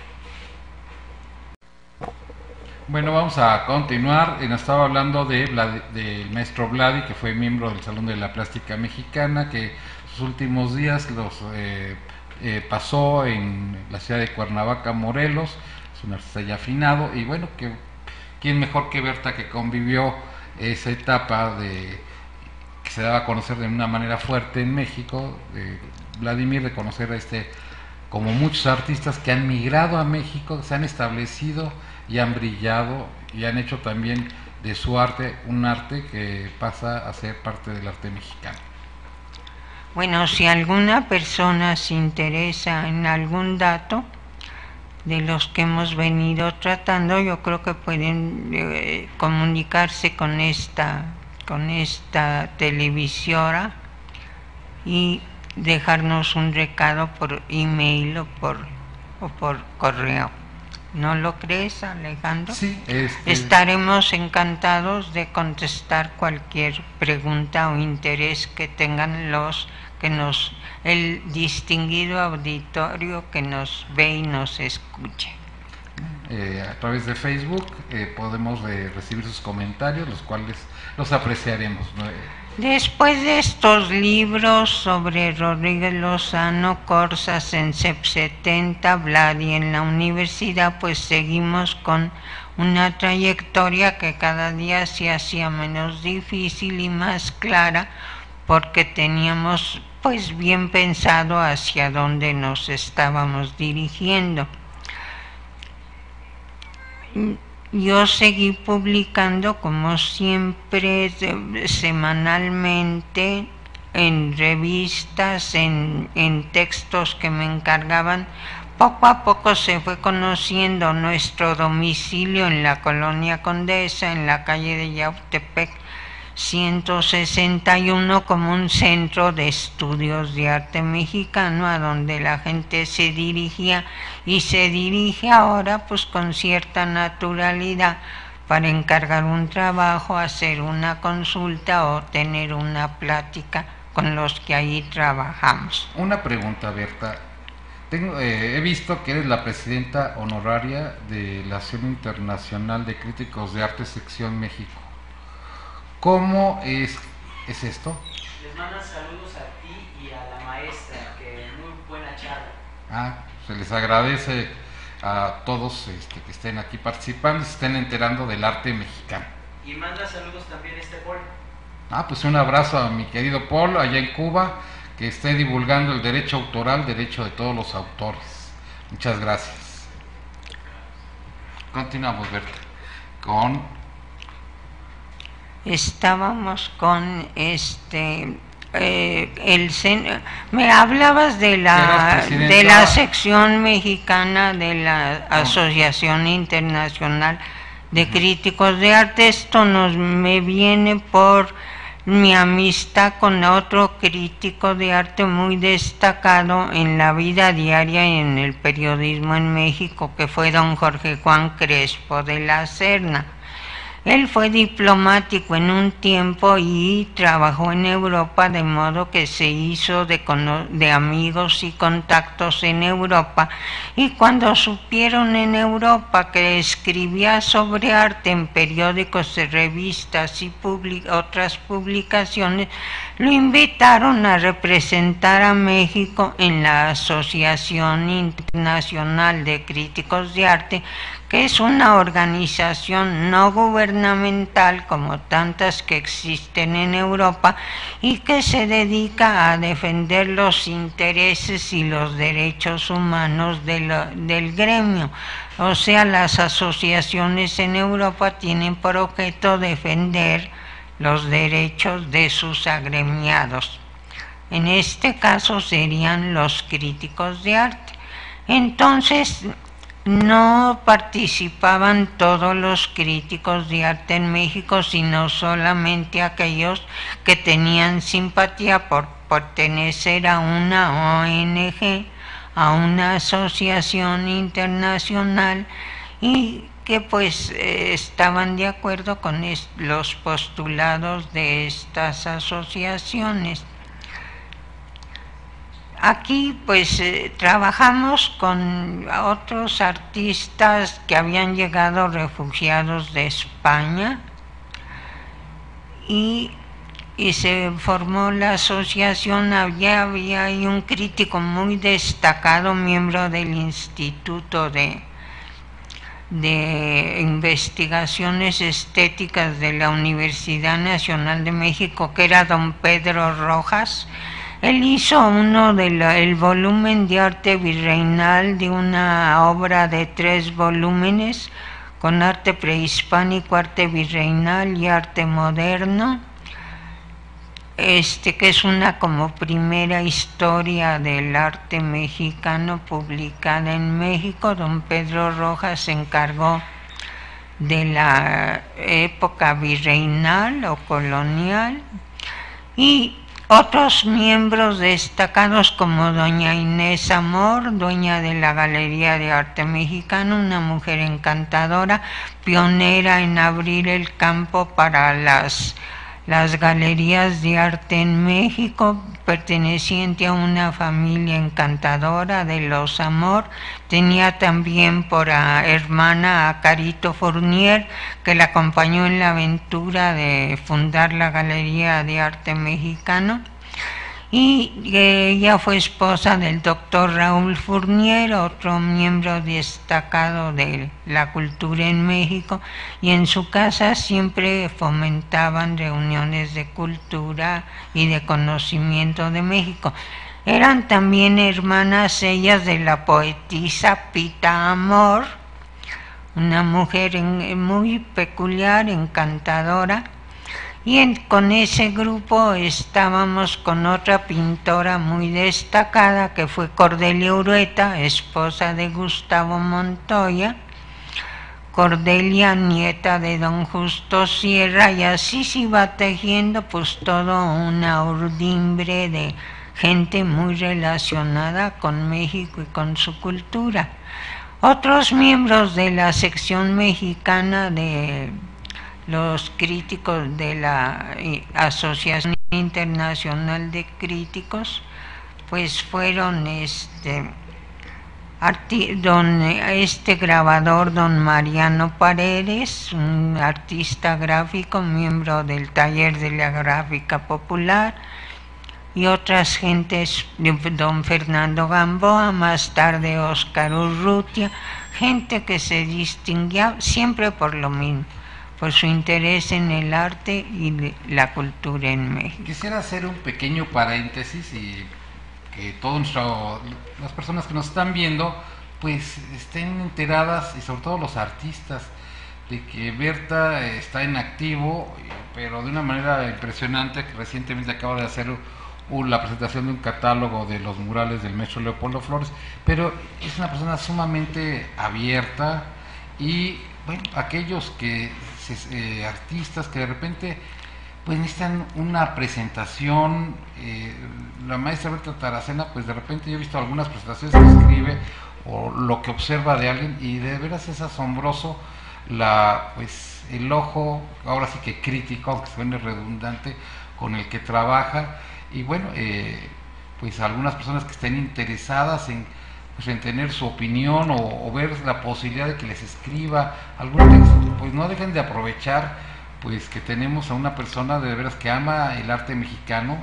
Bueno, vamos a continuar. Nos estaba hablando del maestro Vladi, que fue miembro del Salón de la Plástica Mexicana, que sus últimos días los pasó en la ciudad de Cuernavaca, Morelos. Es un artista ya afinado y bueno, ¿quién mejor que Berta, que convivió esa etapa que se daba a conocer de una manera fuerte en México, de Vladimir, de conocer como muchos artistas que han migrado a México, se han establecido y han brillado y han hecho también de su arte un arte que pasa a ser parte del arte mexicano? Bueno, si alguna persona se interesa en algún dato de los que hemos venido tratando, yo creo que pueden comunicarse con esta televisora y dejarnos un recado por email o por correo. ¿No lo crees, Alejandro? Sí, estaremos encantados de contestar cualquier pregunta o interés que tengan el distinguido auditorio que nos ve y nos escuche. A través de Facebook podemos recibir sus comentarios, los cuales los apreciaremos. Después de estos libros sobre Rodríguez Lozano, Corsas en CEP 70, Vladi en la universidad, pues seguimos con una trayectoria que cada día se hacía menos difícil y más clara, porque teníamos pues bien pensado hacia dónde nos estábamos dirigiendo. Yo seguí publicando como siempre semanalmente en revistas, en textos que me encargaban. Poco a poco se fue conociendo nuestro domicilio en la Colonia Condesa, en la calle de Yautepec 161, como un centro de estudios de arte mexicano a donde la gente se dirigía y se dirige ahora pues con cierta naturalidad para encargar un trabajo, hacer una consulta o tener una plática con los que ahí trabajamos. Una pregunta, Berta. He visto que eres la presidenta honoraria de la Asociación Internacional de Críticos de Arte Sección México. ¿Cómo es esto? Les mandan saludos a ti y a la maestra, que muy buena charla. Se les agradece a todos que estén aquí participando y se estén enterando del arte mexicano. Y manda saludos también Paul. Pues un abrazo a mi querido Paul allá en Cuba, que esté divulgando el derecho autoral, derecho de todos los autores. Muchas gracias. Continuamos, Berta, Estábamos con me hablabas de la sección mexicana de la Asociación Internacional de Críticos de Arte. Esto me viene por mi amistad con otro crítico de arte muy destacado en la vida diaria y en el periodismo en México, que fue don Jorge Juan Crespo de la Serna. Él fue diplomático en un tiempo y trabajó en Europa, de modo que se hizo de amigos y contactos en Europa. Y cuando supieron en Europa que escribía sobre arte en periódicos, revistas y otras publicaciones, lo invitaron a representar a México en la Asociación Internacional de Críticos de Arte, que es una organización no gubernamental como tantas que existen en Europa y que se dedica a defender los intereses y los derechos humanos del gremio. O sea, las asociaciones en Europa tienen por objeto defender los derechos de sus agremiados. En este caso serían los críticos de arte. Entonces, no participaban todos los críticos de arte en México, sino solamente aquellos que tenían simpatía por pertenecer a una ONG, a una asociación internacional, y que pues estaban de acuerdo con los postulados de estas asociaciones. Aquí pues trabajamos con otros artistas que habían llegado refugiados de España y se formó la asociación. Había ahí un crítico muy destacado, miembro del Instituto de Investigaciones Estéticas de la Universidad Nacional de México, que era don Pedro Rojas. Él hizo el volumen de arte virreinal, de una obra de 3 volúmenes, con arte prehispánico, arte virreinal y arte moderno, que es una como primera historia del arte mexicano publicada en México. Don Pedro Rojas se encargó de la época virreinal o colonial, y otros miembros destacados como doña Inés Amor, dueña de la Galería de Arte Mexicano, una mujer encantadora, pionera en abrir el campo para las galerías de arte en México, perteneciente a una familia encantadora de los Amor. Tenía también por hermana a Carito Fournier, que la acompañó en la aventura de fundar la Galería de Arte Mexicano. Y ella fue esposa del doctor Raúl Fournier, otro miembro destacado de la cultura en México, y en su casa siempre fomentaban reuniones de cultura y de conocimiento de México. Eran también hermanas ellas de la poetisa Pita Amor, una mujer muy peculiar, encantadora. Y con ese grupo estábamos con otra pintora muy destacada, que fue Cordelia Urueta, esposa de Gustavo Montoya. Cordelia, nieta de don Justo Sierra, y así se iba tejiendo pues todo una urdimbre de gente muy relacionada con México y con su cultura. Otros miembros de la sección mexicana de los críticos de la Asociación Internacional de Críticos, pues fueron grabador don Mariano Paredes, un artista gráfico, miembro del Taller de la Gráfica Popular, y otras gentes, don Fernando Gamboa, más tarde Óscar Urrutia, gente que se distinguía siempre por lo mismo, por su interés en el arte y la cultura en México. Quisiera hacer un pequeño paréntesis y que todas las personas que nos están viendo pues estén enteradas, y sobre todo los artistas, de que Berta está en activo, pero de una manera impresionante, que recientemente acaba de hacer la presentación de un catálogo de los murales del maestro Leopoldo Flores, pero es una persona sumamente abierta. Y bueno, aquellos que artistas que de repente pues necesitan una presentación, la maestra Berta Taracena, pues de repente yo he visto algunas presentaciones que escribe o lo que observa de alguien, y de veras es asombroso pues el ojo, ahora sí que crítico, aunque suene redundante, con el que trabaja. Y bueno, pues algunas personas que estén interesadas en tener su opinión o ver la posibilidad de que les escriba algún texto, pues no dejen de aprovechar pues que tenemos a una persona de veras que ama el arte mexicano.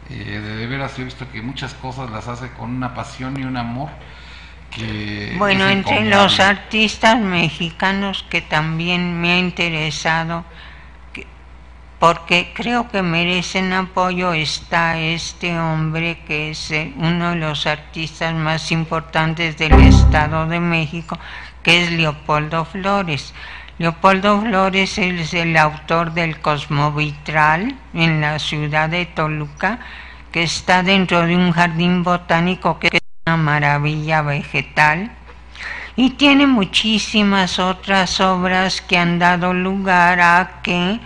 De veras yo he visto que muchas cosas las hace con una pasión y un amor que bueno, entre los artistas mexicanos que también me ha interesado, porque creo que merecen apoyo, está este hombre que es uno de los artistas más importantes del Estado de México, que es Leopoldo Flores. Leopoldo Flores es el autor del Cosmovitral en la ciudad de Toluca, que está dentro de un jardín botánico que es una maravilla vegetal, y tiene muchísimas otras obras que han dado lugar a que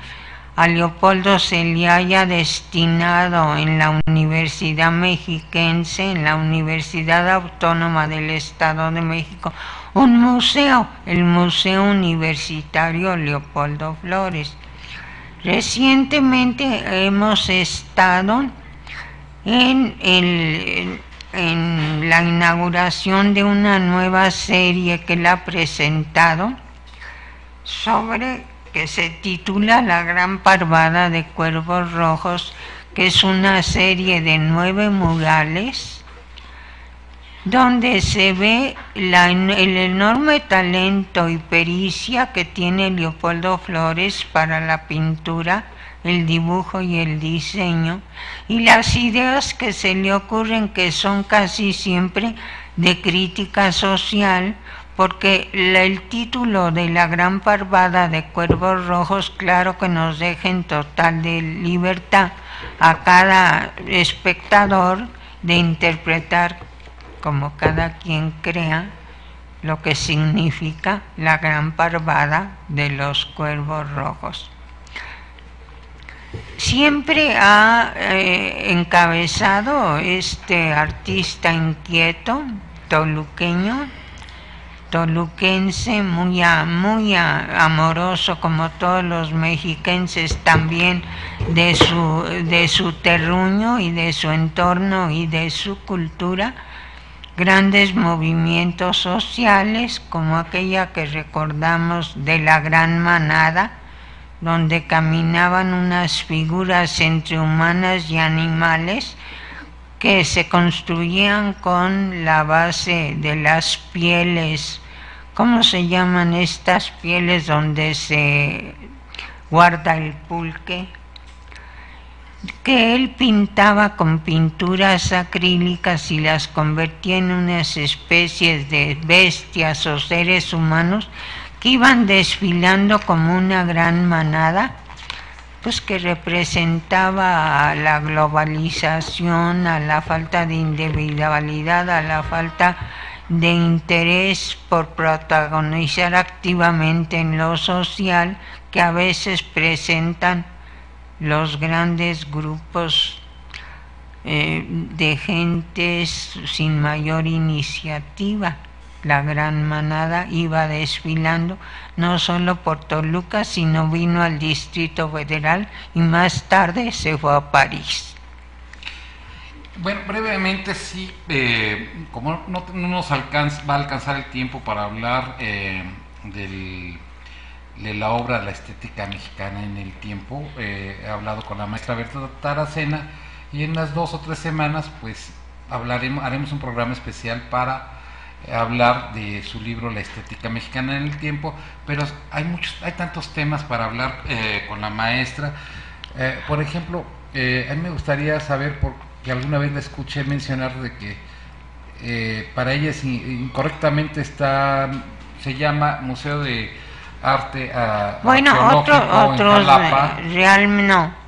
a Leopoldo se le haya destinado en la Universidad Mexiquense, en la Universidad Autónoma del Estado de México, un museo, el Museo Universitario Leopoldo Flores. Recientemente hemos estado en la inauguración de una nueva serie que él ha presentado que se titula La Gran Parvada de Cuervos Rojos, que es una serie de 9 murales donde se ve el enorme talento y pericia que tiene Leopoldo Flores para la pintura, el dibujo y el diseño, y las ideas que se le ocurren, que son casi siempre de crítica social, porque el título de La Gran Parvada de Cuervos Rojos, claro que nos deja en total de libertad a cada espectador de interpretar como cada quien crea lo que significa la Gran Parvada de los Cuervos Rojos. Siempre ha encabezado este artista inquieto, toluquense, muy amoroso, como todos los mexiquenses también, de su terruño y de su entorno y de su cultura. Grandes movimientos sociales, como aquella que recordamos de la Gran Manada, donde caminaban unas figuras entre humanas y animales que se construían con la base de las pieles. ¿Cómo se llaman estas pieles donde se guarda el pulque? Que él pintaba con pinturas acrílicas y las convertía en unas especies de bestias o seres humanos que iban desfilando como una gran manada, pues que representaba a la globalización, a la falta de individualidad, a la falta de interés por protagonizar activamente en lo social que a veces presentan los grandes grupos de gentes sin mayor iniciativa. La Gran Manada iba desfilando no solo por Toluca, sino vino al Distrito Federal y más tarde se fue a París. Bueno, brevemente sí, como no nos va a alcanzar el tiempo para hablar de la obra La Estética Mexicana en el Tiempo, he hablado con la maestra Berta Taracena, y en las 2 o 3 semanas pues haremos un programa especial para hablar de su libro La estética mexicana en el tiempo, pero hay tantos temas para hablar con la maestra. Por ejemplo, a mí me gustaría saber, porque alguna vez la escuché mencionar de que para ella incorrectamente se llama Museo de Arte bueno, Arqueológico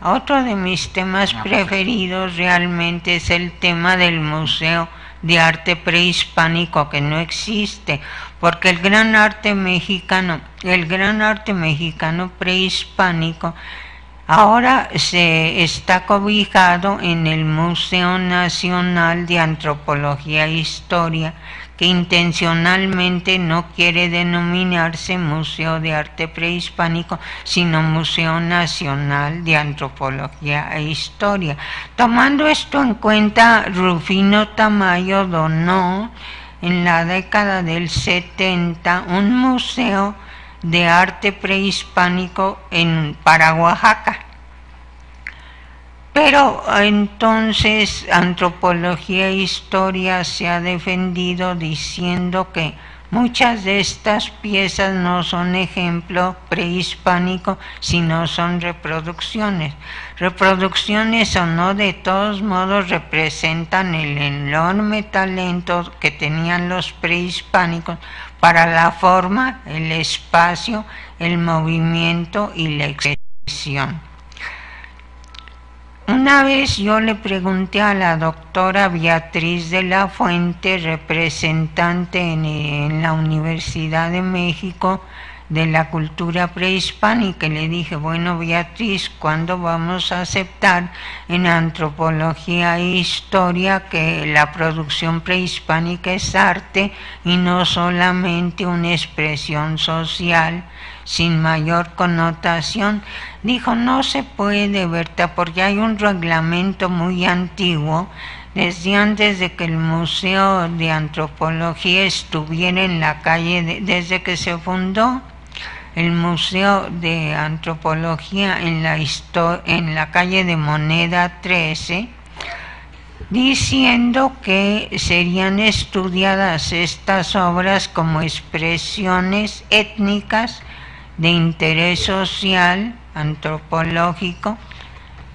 otro de mis temas preferidos realmente es el tema del Museo de Arte Prehispánico, que no existe, porque el gran arte mexicano prehispánico ahora se está cobijado en el Museo Nacional de Antropología e Historia, que intencionalmente no quiere denominarse Museo de Arte Prehispánico, sino Museo Nacional de Antropología e Historia. Tomando esto en cuenta, Rufino Tamayo donó en la década del 70 un museo de arte prehispánico para Oaxaca. Pero entonces Antropología e Historia se ha defendido diciendo que muchas de estas piezas no son ejemplo prehispánico, sino son reproducciones. Reproducciones o no, de todos modos representan el enorme talento que tenían los prehispánicos para la forma, el espacio, el movimiento y la expresión. Una vez yo le pregunté a la doctora Beatriz de la Fuente, representante en la Universidad de México de la cultura prehispánica, y le dije, bueno, Beatriz, ¿cuándo vamos a aceptar en Antropología e Historia que la producción prehispánica es arte y no solamente una expresión social sin mayor connotación? Dijo, no se puede, Berta, porque hay un reglamento muy antiguo, desde antes de que el Museo de Antropología estuviera en la calle, desde que se fundó el Museo de Antropología en la calle de Moneda 13, diciendo que serían estudiadas estas obras como expresiones étnicas de interés social, antropológico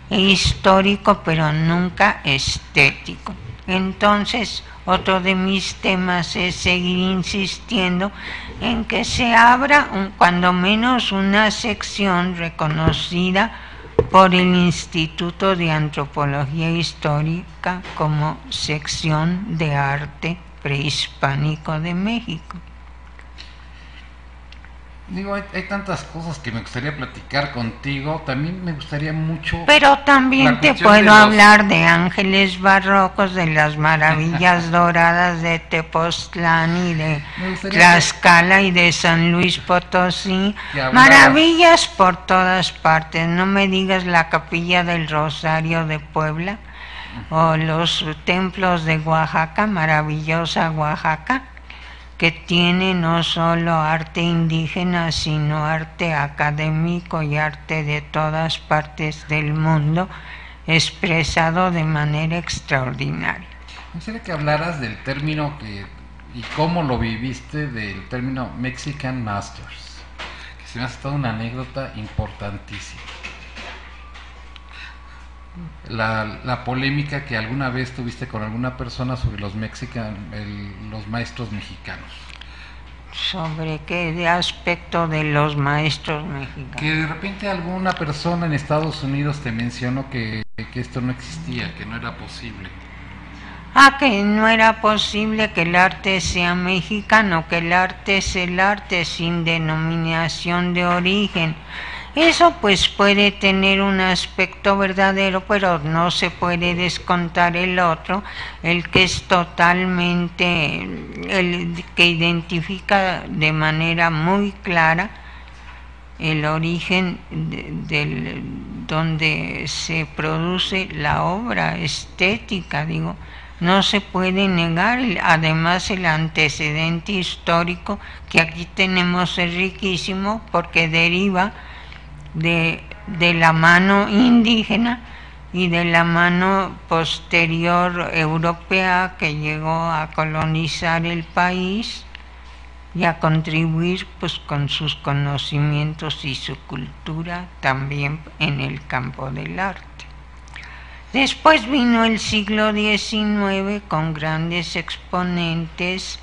e histórico, pero nunca estético. Entonces, otro de mis temas es seguir insistiendo en que se abra cuando menos una sección reconocida por el Instituto de Antropología Histórica como sección de arte prehispánico de México. Digo, hay tantas cosas que me gustaría platicar contigo. También me gustaría mucho... Pero también te puedo hablar de ángeles barrocos, de las maravillas doradas de Tepoztlán y de Tlaxcala y de San Luis Potosí. Maravillas por todas partes. No me digas la Capilla del Rosario de Puebla o los templos de Oaxaca, maravillosa Oaxaca, que tiene no solo arte indígena, sino arte académico y arte de todas partes del mundo, expresado de manera extraordinaria. Me gustaría que hablaras del término y cómo lo viviste, del término Mexican Masters, que se me hace toda una anécdota importantísima. La polémica que alguna vez tuviste con alguna persona sobre los maestros mexicanos. ¿Sobre qué aspecto de los maestros mexicanos? Que de repente alguna persona en Estados Unidos te mencionó que esto no existía, que no era posible. Que no era posible que el arte sea mexicano, que el arte es el arte sin denominación de origen. Eso pues puede tener un aspecto verdadero, pero no se puede descontar el otro, el que es totalmente, el que identifica de manera muy clara el origen donde se produce la obra estética, digo. No se puede negar, además el antecedente histórico que aquí tenemos es riquísimo porque deriva de la mano indígena y de la mano posterior europea que llegó a colonizar el país y a contribuir pues con sus conocimientos y su cultura también en el campo del arte. Después vino el siglo XIX con grandes exponentes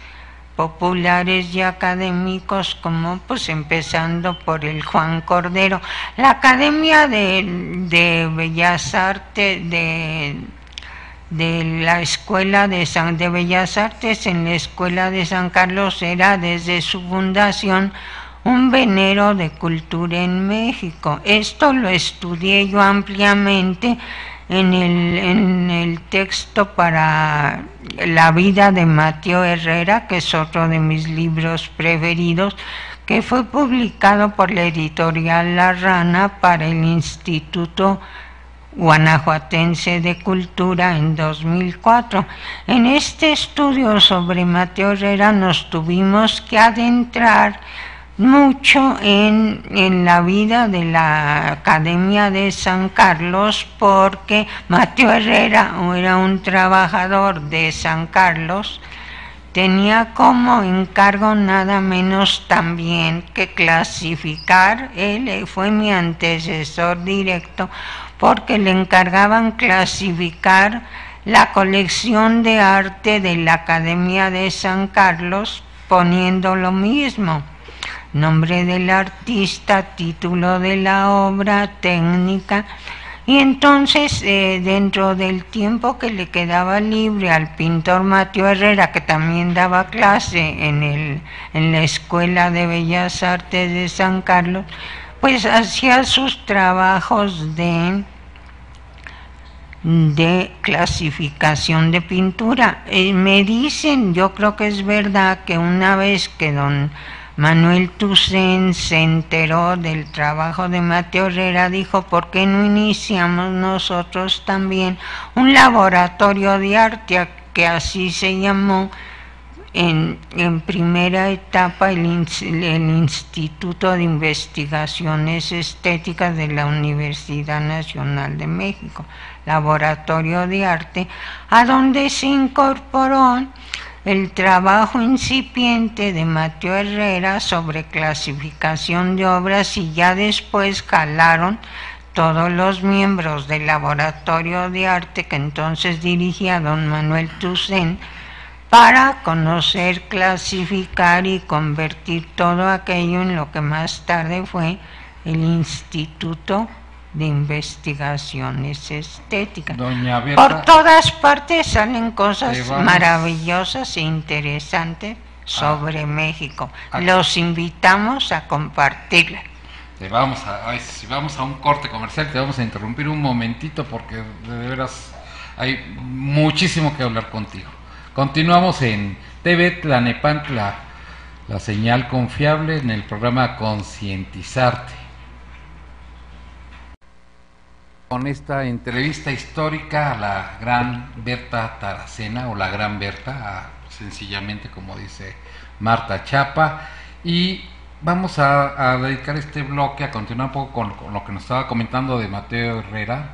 populares y académicos, como pues empezando por el Juan Cordero. La Academia de Bellas Artes de la Escuela de Bellas Artes en la Escuela de San Carlos era desde su fundación un venero de cultura en México. Esto lo estudié yo ampliamente en el texto para la vida de Mateo Herrera, que es otro de mis libros preferidos, que fue publicado por la editorial La Rana para el Instituto Guanajuatense de Cultura en 2004. En este estudio sobre Mateo Herrera nos tuvimos que adentrar mucho en la vida de la Academia de San Carlos, porque Mateo Herrera era un trabajador de San Carlos, tenía como encargo nada menos también que clasificar. Él fue mi antecesor directo porque le encargaban clasificar la colección de arte de la Academia de San Carlos, poniendo lo mismo: nombre del artista, título de la obra, técnica. Y entonces, dentro del tiempo que le quedaba libre al pintor Mateo Herrera, que también daba clase en la Escuela de Bellas Artes de San Carlos, pues hacía sus trabajos de clasificación de pintura. Me dicen, yo creo que es verdad, que una vez que don Manuel Toussaint se enteró del trabajo de Mateo Herrera, dijo: ¿por qué no iniciamos nosotros también un laboratorio de arte? Que así se llamó en primera etapa el Instituto de Investigaciones Estéticas de la Universidad Nacional de México, Laboratorio de Arte, a donde se incorporó el trabajo incipiente de Mateo Herrera sobre clasificación de obras, y ya después jalaron todos los miembros del Laboratorio de Arte que entonces dirigía don Manuel Toussaint, para conocer, clasificar y convertir todo aquello en lo que más tarde fue el Instituto de Investigaciones Estéticas. Doña Berta, por todas partes salen cosas maravillosas e interesantes sobre México. Los invitamos a compartirla. Si vamos a un corte comercial, te vamos a interrumpir un momentito, porque de veras hay muchísimo que hablar contigo. Continuamos en TV Tlanepantla, la señal confiable, en el programa Concientizarte, con esta entrevista histórica a la gran Berta Taracena, o la gran Berta, sencillamente como dice Marta Chapa. Y vamos a dedicar este bloque a continuar un poco con lo que nos estaba comentando de Mateo Herrera,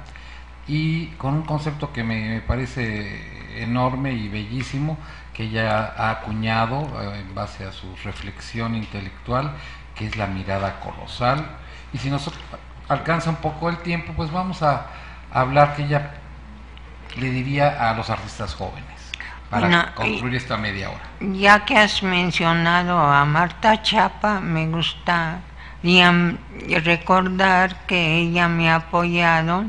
y con un concepto que me parece enorme y bellísimo, que ella ha acuñado en base a su reflexión intelectual, que es la mirada colosal. Y si nos alcanza un poco el tiempo, pues vamos a hablar, que ella le diría a los artistas jóvenes, para concluir esta media hora. Ya que has mencionado a Marta Chapa, me gustaría recordar que ella me ha apoyado.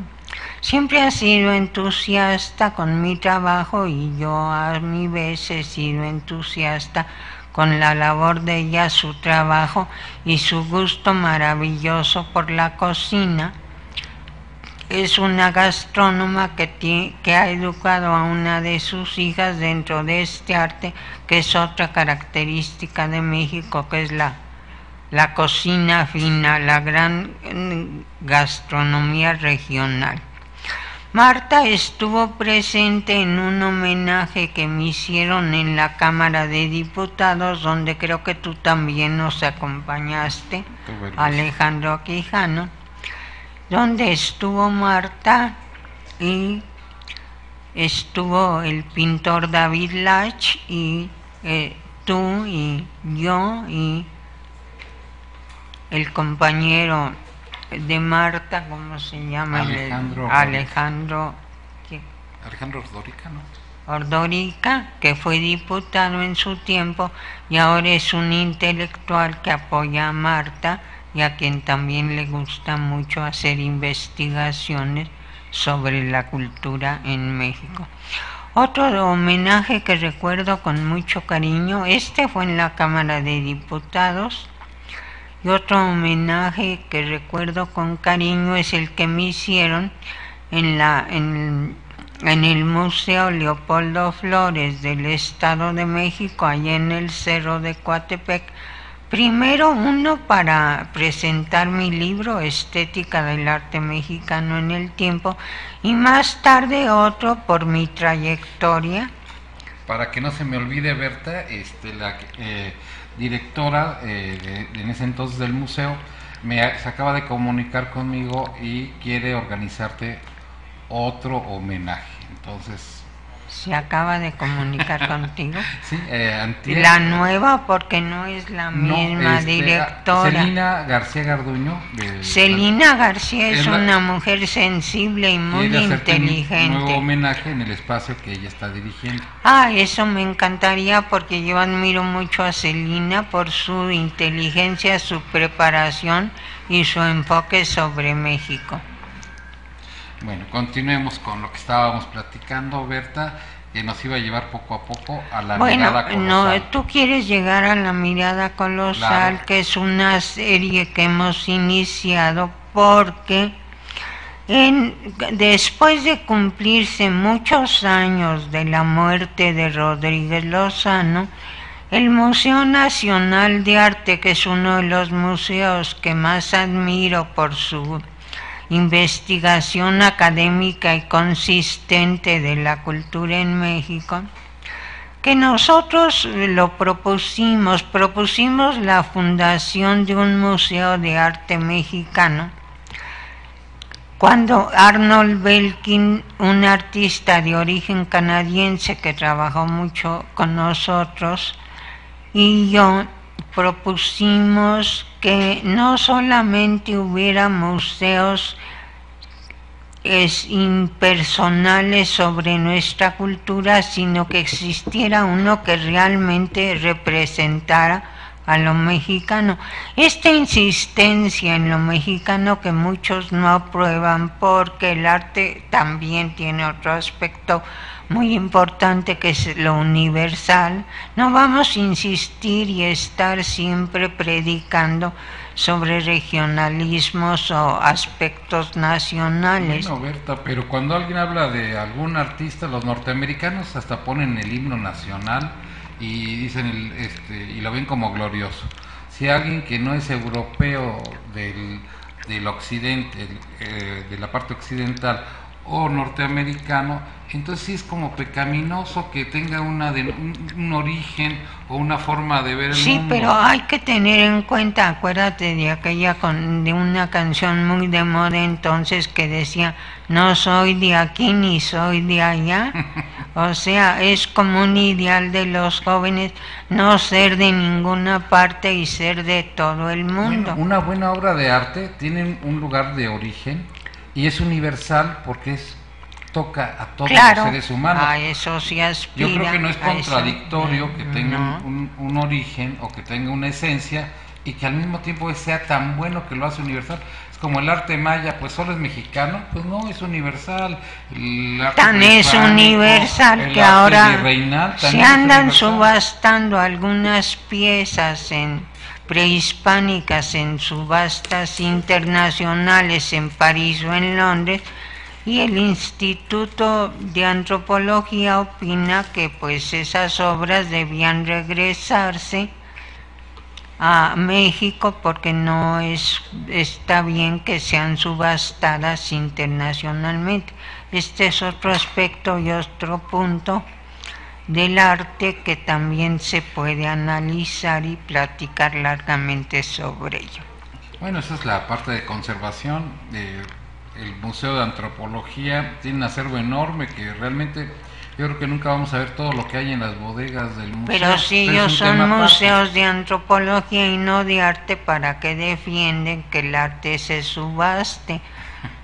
Siempre ha sido entusiasta con mi trabajo, y yo a mi vez he sido entusiasta con la labor de ella, su trabajo y su gusto maravilloso por la cocina. Es una gastrónoma que ha educado a una de sus hijas dentro de este arte, que es otra característica de México, que es la cocina fina, la gran gastronomía regional. Marta estuvo presente en un homenaje que me hicieron en la Cámara de Diputados, donde creo que tú también nos acompañaste, Alejandro Quijano, donde estuvo Marta y estuvo el pintor David Lach y tú y yo y el compañero de Marta, ¿cómo se llama? Alejandro Ordórica, ¿no? Ordórica, que fue diputado en su tiempo y ahora es un intelectual que apoya a Marta y a quien también le gusta mucho hacer investigaciones sobre la cultura en México. Otro homenaje que recuerdo con mucho cariño, este fue en la Cámara de Diputados, y otro homenaje que recuerdo con cariño es el que me hicieron en el Museo Leopoldo Flores del Estado de México, allá en el Cerro de Coatepec. Primero uno para presentar mi libro Estética del Arte Mexicano en el Tiempo, y más tarde otro por mi trayectoria. Para que no se me olvide, Berta, la directora en ese entonces del museo se acaba de comunicar conmigo y quiere organizarte otro homenaje. Entonces, ¿se acaba de comunicar contigo? Sí, la nueva, porque no es la misma directora. Celina García Garduño. Celina García es una mujer sensible y muy inteligente. Un nuevo homenaje en el espacio que ella está dirigiendo. Eso me encantaría, porque yo admiro mucho a Celina por su inteligencia, su preparación y su enfoque sobre México. Bueno, continuemos con lo que estábamos platicando, Berta, que nos iba a llevar poco a poco a la mirada colosal. No, tú quieres llegar a la mirada colosal, claro, que es una serie que hemos iniciado porque después de cumplirse muchos años de la muerte de Rodríguez Lozano, el Museo Nacional de Arte, que es uno de los museos que más admiro por su investigación académica y consistente de la cultura en México, que nosotros lo propusimos la fundación de un museo de arte mexicano, cuando Arnold Belkin, un artista de origen canadiense que trabajó mucho con nosotros, y yo propusimos que no solamente hubiera museos impersonales sobre nuestra cultura, sino que existiera uno que realmente representara a lo mexicano. Esta insistencia en lo mexicano que muchos no aprueban, porque el arte también tiene otro aspecto muy importante que es lo universal. No vamos a insistir y estar siempre predicando sobre regionalismos o aspectos nacionales. Bueno, Berta, pero cuando alguien habla de algún artista, los norteamericanos hasta ponen el himno nacional y dicen y lo ven como glorioso. Si alguien que no es europeo del occidente, de la parte occidental, o norteamericano, entonces sí es como pecaminoso que tenga un origen o una forma de ver el mundo. Sí, pero hay que tener en cuenta, acuérdate de de una canción muy de moda entonces que decía, no soy de aquí ni soy de allá. O sea, es como un ideal de los jóvenes no ser de ninguna parte y ser de todo el mundo. Bueno, una buena obra de arte tiene un lugar de origen y es universal porque toca a todos los seres humanos. A eso sí aspira. Yo creo que no es contradictorio que tenga un origen o que tenga una esencia y que al mismo tiempo sea tan bueno que lo hace universal. Es como el arte maya, pues solo es mexicano, pues no, es universal. El arte tan es universal que ahora se andan subastando algunas piezas prehispánicas en subastas internacionales en París o en Londres, y el Instituto de Antropología opina que pues esas obras debían regresarse a México porque no está bien que sean subastadas internacionalmente. Este es otro aspecto y otro punto del arte que también se puede analizar y platicar largamente sobre ello. Bueno, esa es la parte de conservación. el Museo de Antropología tiene un acervo enorme que realmente yo creo que nunca vamos a ver todo lo que hay en las bodegas del museo. Pero si ellos son museos de antropología y no de arte, ¿para qué defienden que el arte se subaste?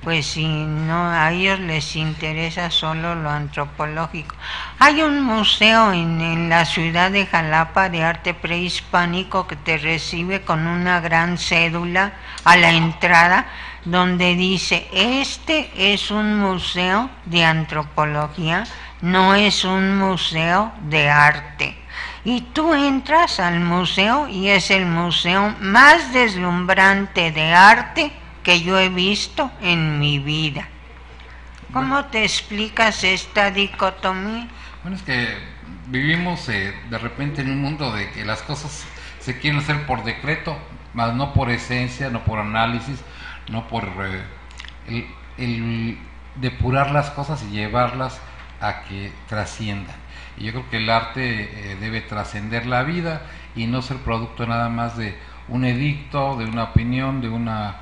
Pues si no, a ellos les interesa solo lo antropológico. Hay un museo en la ciudad de Jalapa de arte prehispánico que te recibe con una gran cédula a la entrada donde dice: este es un museo de antropología, no es un museo de arte. Y tú entras al museo y es el museo más deslumbrante de arte que yo he visto en mi vida. ¿Cómo te explicas esta dicotomía? Bueno, es que vivimos de repente en un mundo de que las cosas se quieren hacer por decreto, más no por esencia, no por análisis, no por el depurar las cosas y llevarlas a que trasciendan. Y yo creo que el arte debe trascender la vida y no ser producto nada más de un edicto, de una opinión, de una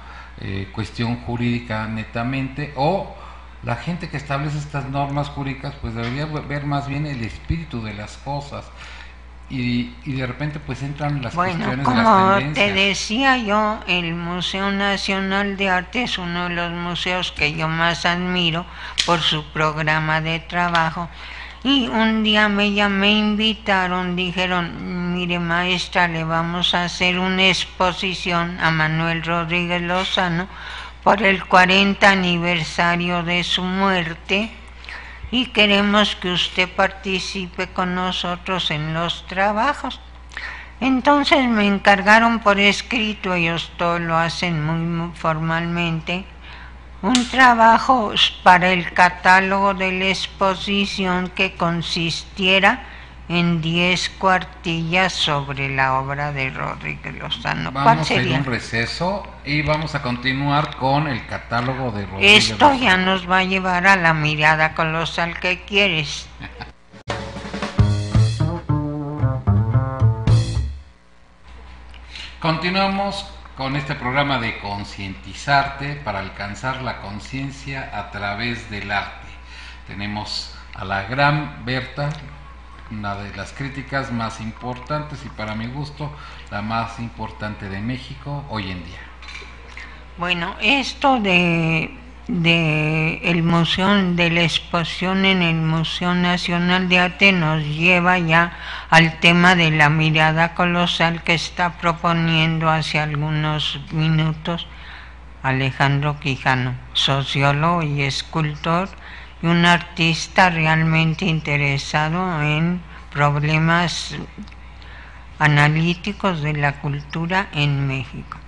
cuestión jurídica netamente, o la gente que establece estas normas jurídicas pues debería ver más bien el espíritu de las cosas y de repente pues entran las cuestiones de las tendencias. Como te decía yo, el Museo Nacional de Arte es uno de los museos que yo más admiro por su programa de trabajo. Y un día me invitaron, dijeron: mire maestra, le vamos a hacer una exposición a Manuel Rodríguez Lozano por el 40 aniversario de su muerte y queremos que usted participe con nosotros en los trabajos. Entonces me encargaron por escrito, ellos todo lo hacen muy formalmente, un trabajo para el catálogo de la exposición que consistiera en 10 cuartillas sobre la obra de Rodríguez Lozano. Vamos a ir a un receso y vamos a continuar con el catálogo de Rodríguez Esto Lozano. Ya nos va a llevar a la mirada colosal que quieres. Continuamos con este programa de concientizarte para alcanzar la conciencia a través del arte. Tenemos a la gran Berta, una de las críticas más importantes y para mi gusto la más importante de México hoy en día. Bueno, esto de el museo, de la exposición en el Museo Nacional de Arte nos lleva ya al tema de la mirada colosal que está proponiendo hace algunos minutos Alejandro Quijano, sociólogo y escultor y un artista realmente interesado en problemas analíticos de la cultura en México.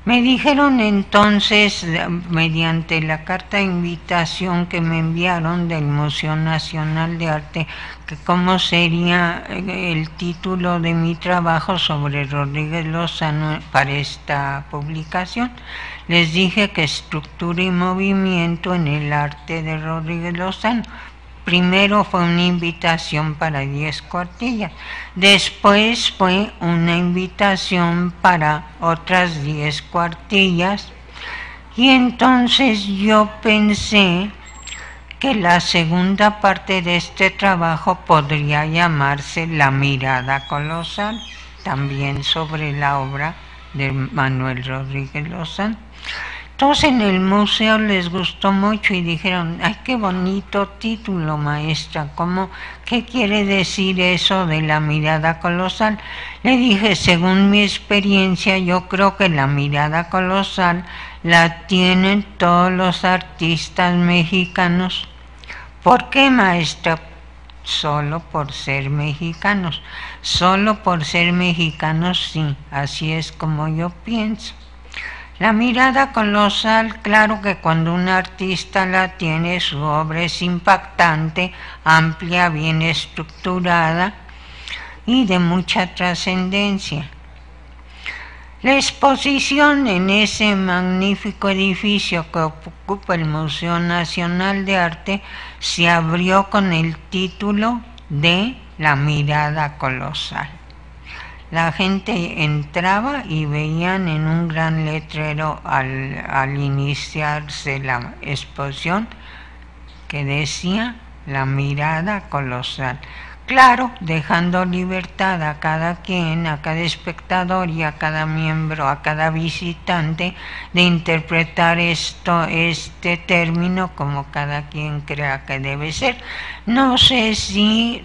Me dijeron entonces, mediante la carta de invitación que me enviaron del Museo Nacional de Arte, que cómo sería el título de mi trabajo sobre Rodríguez Lozano para esta publicación. Les dije que estructura y movimiento en el arte de Rodríguez Lozano. Primero fue una invitación para 10 cuartillas, después fue una invitación para otras 10 cuartillas y entonces yo pensé que la segunda parte de este trabajo podría llamarse La mirada colosal, también sobre la obra de Manuel Rodríguez Lozano. Entonces en el museo les gustó mucho y dijeron: ¡ay, qué bonito título, maestra! ¿Qué quiere decir eso de la mirada colosal? Le dije: según mi experiencia, yo creo que la mirada colosal la tienen todos los artistas mexicanos. ¿Por qué, maestra? Solo por ser mexicanos. Solo por ser mexicanos, sí, así es como yo pienso. La mirada colosal, claro que cuando un artista la tiene, su obra es impactante, amplia, bien estructurada y de mucha trascendencia. La exposición en ese magnífico edificio que ocupa el Museo Nacional de Arte se abrió con el título de La mirada colosal. la gente entraba y veían en un gran letrero al iniciarse la exposición que decía la mirada colosal. Claro, dejando libertad a cada quien, a cada espectador y a cada miembro, a cada visitante, de interpretar este término como cada quien crea que debe ser. No sé si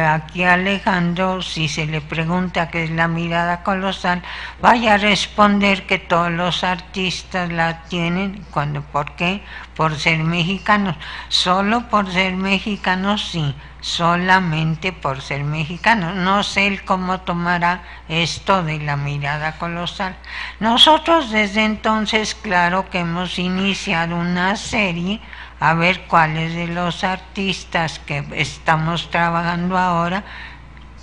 aquí Alejandro, si se le pregunta qué es la mirada colosal, vaya a responder que todos los artistas la tienen. ¿Por qué? Por ser mexicanos. Solo por ser mexicanos, sí. Solamente por ser mexicano. No sé él cómo tomará esto de la mirada colosal. Nosotros desde entonces, claro que hemos iniciado una serie a ver cuáles de los artistas que estamos trabajando ahora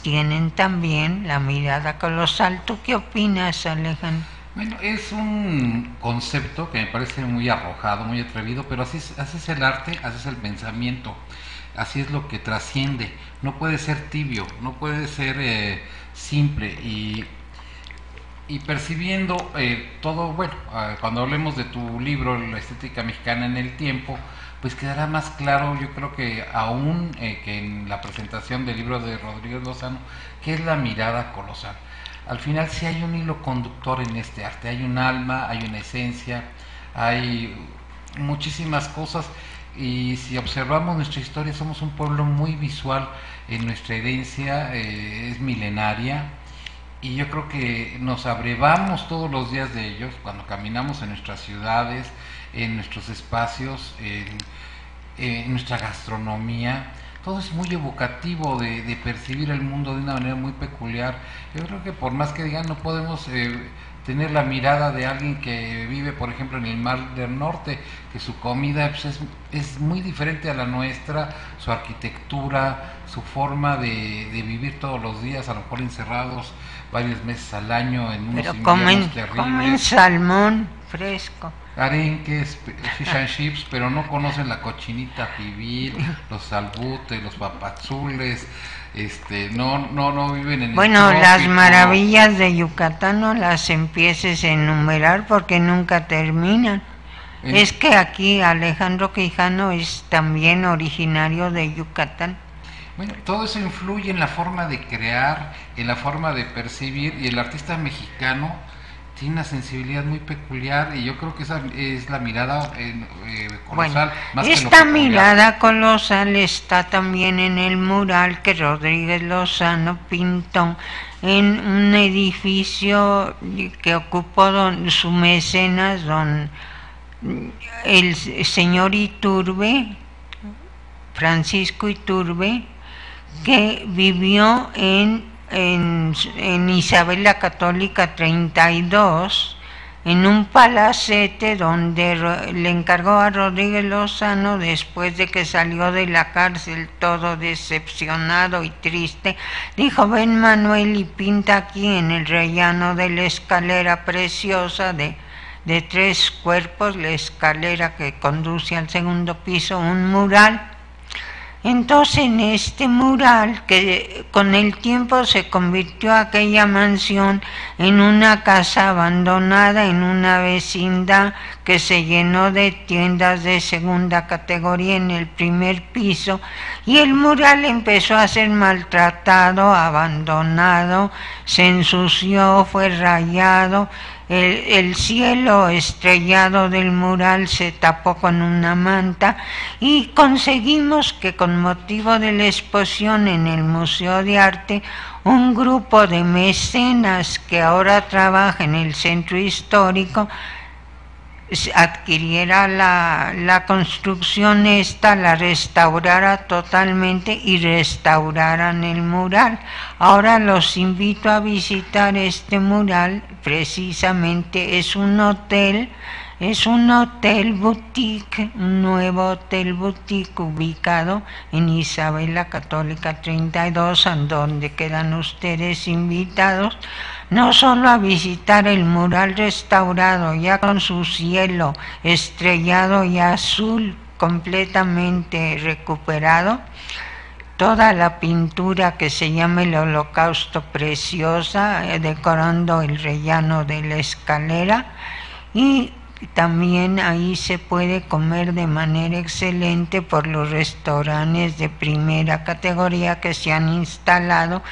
tienen también la mirada colosal. ¿Tú qué opinas, Alejandro? Bueno, es un concepto que me parece muy arrojado, muy atrevido, pero así es el arte, así es el pensamiento. Así es lo que trasciende, no puede ser tibio, no puede ser simple y percibiendo todo, bueno, cuando hablemos de tu libro, La estética mexicana en el tiempo, pues quedará más claro, yo creo que aún que en la presentación del libro de Rodríguez Lozano, que es la mirada colosal. Al final sí hay un hilo conductor en este arte, hay un alma, hay una esencia, hay muchísimas cosas. Y si observamos nuestra historia, somos un pueblo muy visual, en nuestra herencia es milenaria y yo creo que nos abrevamos todos los días de ellos cuando caminamos en nuestras ciudades, en nuestros espacios, en nuestra gastronomía. Todo es muy evocativo de percibir el mundo de una manera muy peculiar. Yo creo que por más que digan, no podemos tener la mirada de alguien que vive, por ejemplo, en el Mar del Norte, que su comida pues, es muy diferente a la nuestra, su arquitectura, su forma de vivir todos los días, a lo mejor encerrados varios meses al año en unos inviernos terribles. Comen salmón fresco, arenques, fish and chips, pero no conocen la cochinita pibil, los salbutes, los papazules, no viven en bueno, el las maravillas de Yucatán no las empieces a enumerar porque nunca terminan. Es que aquí Alejandro Quijano es también originario de Yucatán. Bueno, todo eso influye en la forma de crear, en la forma de percibir, y el artista mexicano tiene una sensibilidad muy peculiar y yo creo que esa es la mirada colosal. Bueno, más esta mirada colosal está también en el mural que Rodríguez Lozano pintó en un edificio que ocupó su mecenas, el señor Iturbe, Francisco Iturbe, que vivió en Isabel la Católica 32, en un palacete donde le encargó a Rodríguez Lozano, después de que salió de la cárcel todo decepcionado y triste, dijo: ven Manuel y pinta aquí en el rellano de la escalera preciosa de 3 cuerpos, la escalera que conduce al segundo piso, un mural. Entonces en este mural, que con el tiempo se convirtió aquella mansión en una casa abandonada, en una vecindad que se llenó de tiendas de segunda categoría en el primer piso, y el mural empezó a ser maltratado, abandonado, se ensució, fue rayado. El cielo estrellado del mural se tapó con una manta y conseguimos que, con motivo de la exposición en el Museo de Arte, un grupo de mecenas que ahora trabaja en el centro histórico adquiriera la construcción la restaurara totalmente y restauraran el mural. Ahora los invito a visitar este mural. Precisamente es un hotel boutique, un nuevo hotel boutique ubicado en Isabel la Católica 32, en donde quedan ustedes invitados no solo a visitar el mural restaurado, ya con su cielo estrellado y azul completamente recuperado, toda la pintura que se llama el Holocausto preciosa, decorando el rellano de la escalera, y también ahí se puede comer de manera excelente por los restaurantes de primera categoría que se han instalado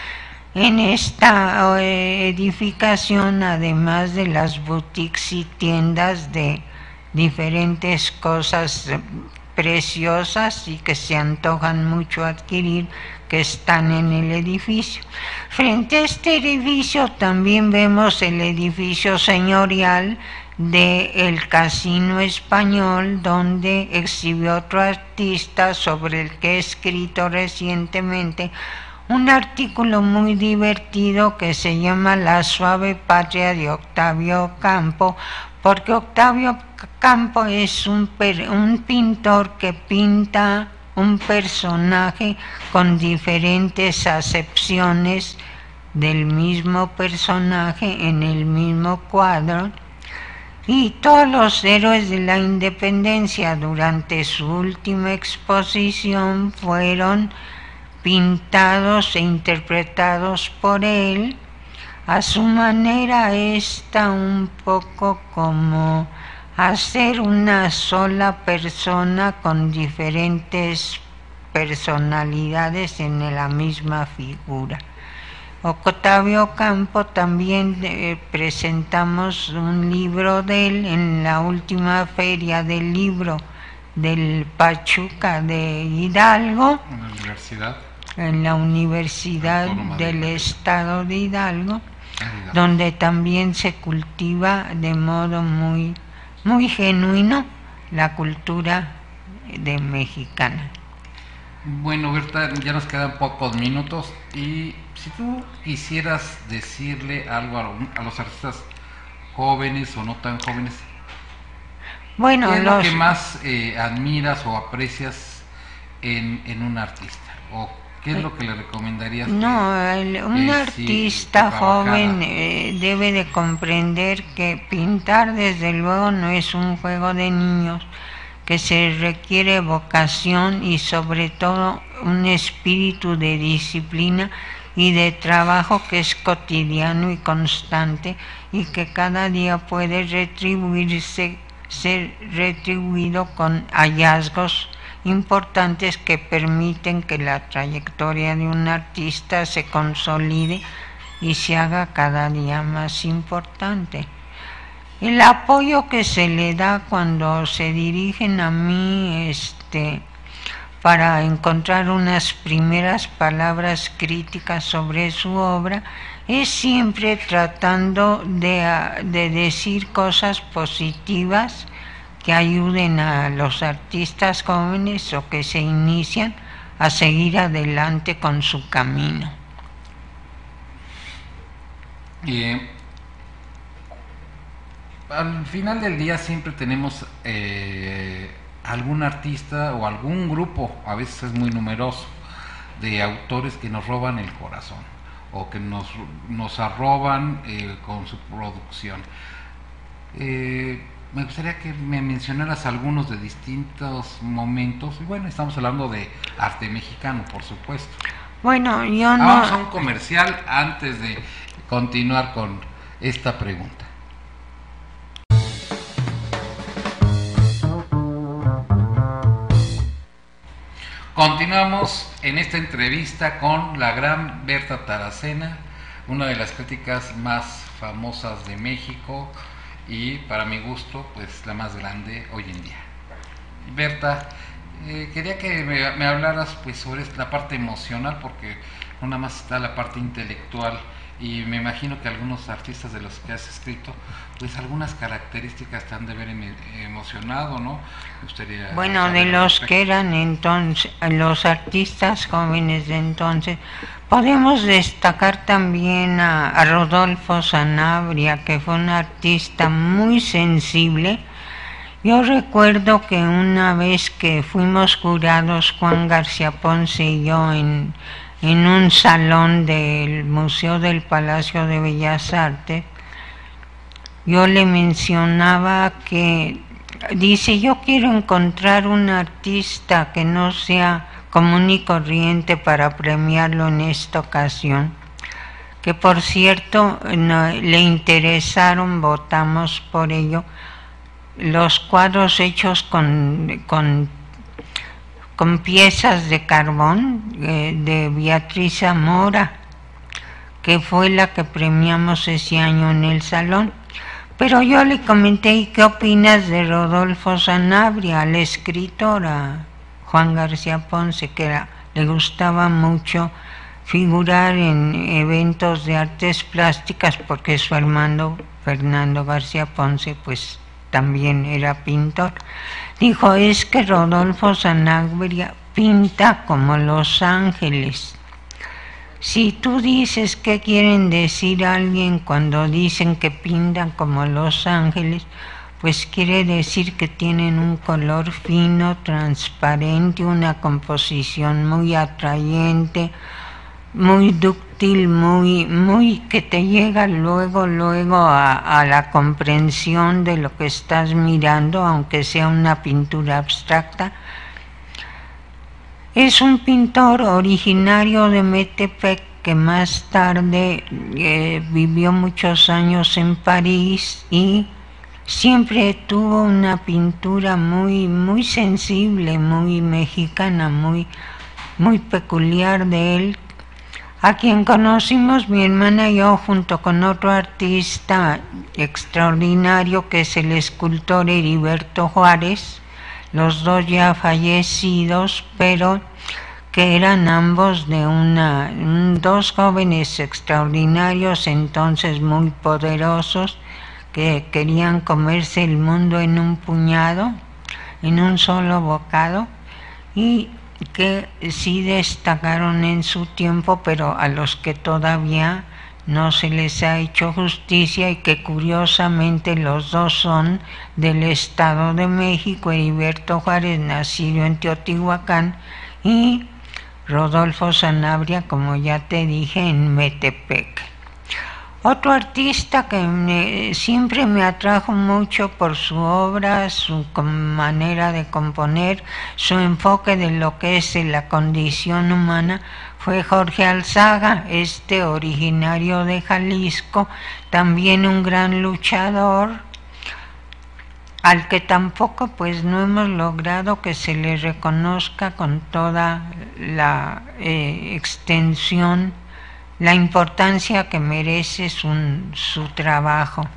en esta edificación, además de las boutiques y tiendas de diferentes cosas preciosas y que se antojan mucho adquirir, que están en el edificio. Frente a este edificio también vemos el edificio señorial del Casino Español, donde exhibió otro artista sobre el que he escrito recientemente un artículo muy divertido que se llama La suave patria de Octavio Campo, porque Octavio Campo es un pintor que pinta un personaje con diferentes acepciones del mismo personaje en el mismo cuadro, y todos los héroes de la independencia durante su última exposición fueron pintados e interpretados por él. A su manera está un poco como hacer una sola persona con diferentes personalidades en la misma figura. Octavio Campo también presentamos un libro de él en la última feria del libro del Pachuca de Hidalgo, en la Universidad del Estado de Hidalgo, donde también se cultiva de modo muy genuino la cultura de mexicana. Bueno, Berta, ya nos quedan pocos minutos, y si tú quisieras decirle algo a los artistas jóvenes o no tan jóvenes, bueno, ¿qué es lo que más admiras o aprecias en un artista? ¿O qué es lo que le recomendarías? Un artista joven debe de comprender que pintar desde luego no es un juego de niños, que se requiere vocación y sobre todo un espíritu de disciplina y de trabajo que es cotidiano y constante, y que cada día puede ser retribuido con hallazgos importantes que permiten que la trayectoria de un artista se consolide y se haga cada día más importante. El apoyo que se le da cuando se dirigen a mí para encontrar unas primeras palabras críticas sobre su obra es siempre tratando de decir cosas positivas que ayuden a los artistas jóvenes o que se inician a seguir adelante con su camino. Al final del día siempre tenemos algún artista o algún grupo, a veces es muy numeroso, de autores que nos roban el corazón o que nos arroban con su producción. Me gustaría que me mencionaras algunos de distintos momentos. Y bueno, estamos hablando de arte mexicano, por supuesto. Bueno, yo no... Vamos a un comercial antes de continuar con esta pregunta. Continuamos en esta entrevista con la gran Berta Taracena, una de las críticas más famosas de México y, para mi gusto, pues la más grande hoy en día. Berta, quería que me hablaras pues sobre la parte emocional, porque no nada más está la parte intelectual, y me imagino que algunos artistas de los que has escrito, pues algunas características te han de haber emocionado, ¿no? Me gustaría de los que eran entonces los artistas jóvenes de entonces, podemos destacar también a Rodolfo Sanabria, que fue un artista muy sensible. Yo recuerdo que una vez que fuimos jurados, Juan García Ponce y yo, en un salón del Museo del Palacio de Bellas Artes, yo le mencionaba que, dice, yo quiero encontrar un artista que no sea común y corriente para premiarlo en esta ocasión, que por cierto le interesaron, votamos por ello, los cuadros hechos con piezas de carbón de Beatriz Zamora, que fue la que premiamos ese año en el salón. Pero yo le comenté, ¿y qué opinas de Rodolfo Sanabria, al escritor, a Juan García Ponce, que le gustaba mucho figurar en eventos de artes plásticas, porque su hermano Fernando García Ponce pues también era pintor? Dijo, es que Rodolfo Sanabria pinta como Los Ángeles. Si tú dices qué quieren decir alguien cuando dicen que pintan como Los Ángeles, pues quiere decir que tienen un color fino, transparente, una composición muy atrayente, muy dúctil, muy que te llega luego a la comprensión de lo que estás mirando, aunque sea una pintura abstracta. Es un pintor originario de Metepec que más tarde vivió muchos años en París y siempre tuvo una pintura muy sensible, muy mexicana, muy peculiar de él, a quien conocimos mi hermana y yo junto con otro artista extraordinario que es el escultor Heriberto Juárez, los dos ya fallecidos, pero que eran ambos de dos jóvenes extraordinarios, entonces muy poderosos, que querían comerse el mundo en un puñado, en un solo bocado, y que sí destacaron en su tiempo, pero a los que todavía no se les ha hecho justicia, y que curiosamente los dos son del Estado de México, Heriberto Juárez, nacido en Teotihuacán, y Rodolfo Sanabria, como ya te dije, en Metepec. Otro artista que siempre me atrajo mucho por su obra, su manera de componer, su enfoque de lo que es la condición humana, fue Jorge Alzaga, originario de Jalisco, también un gran luchador, al que tampoco pues no hemos logrado que se le reconozca con toda la extensión, la importancia que merece su trabajo.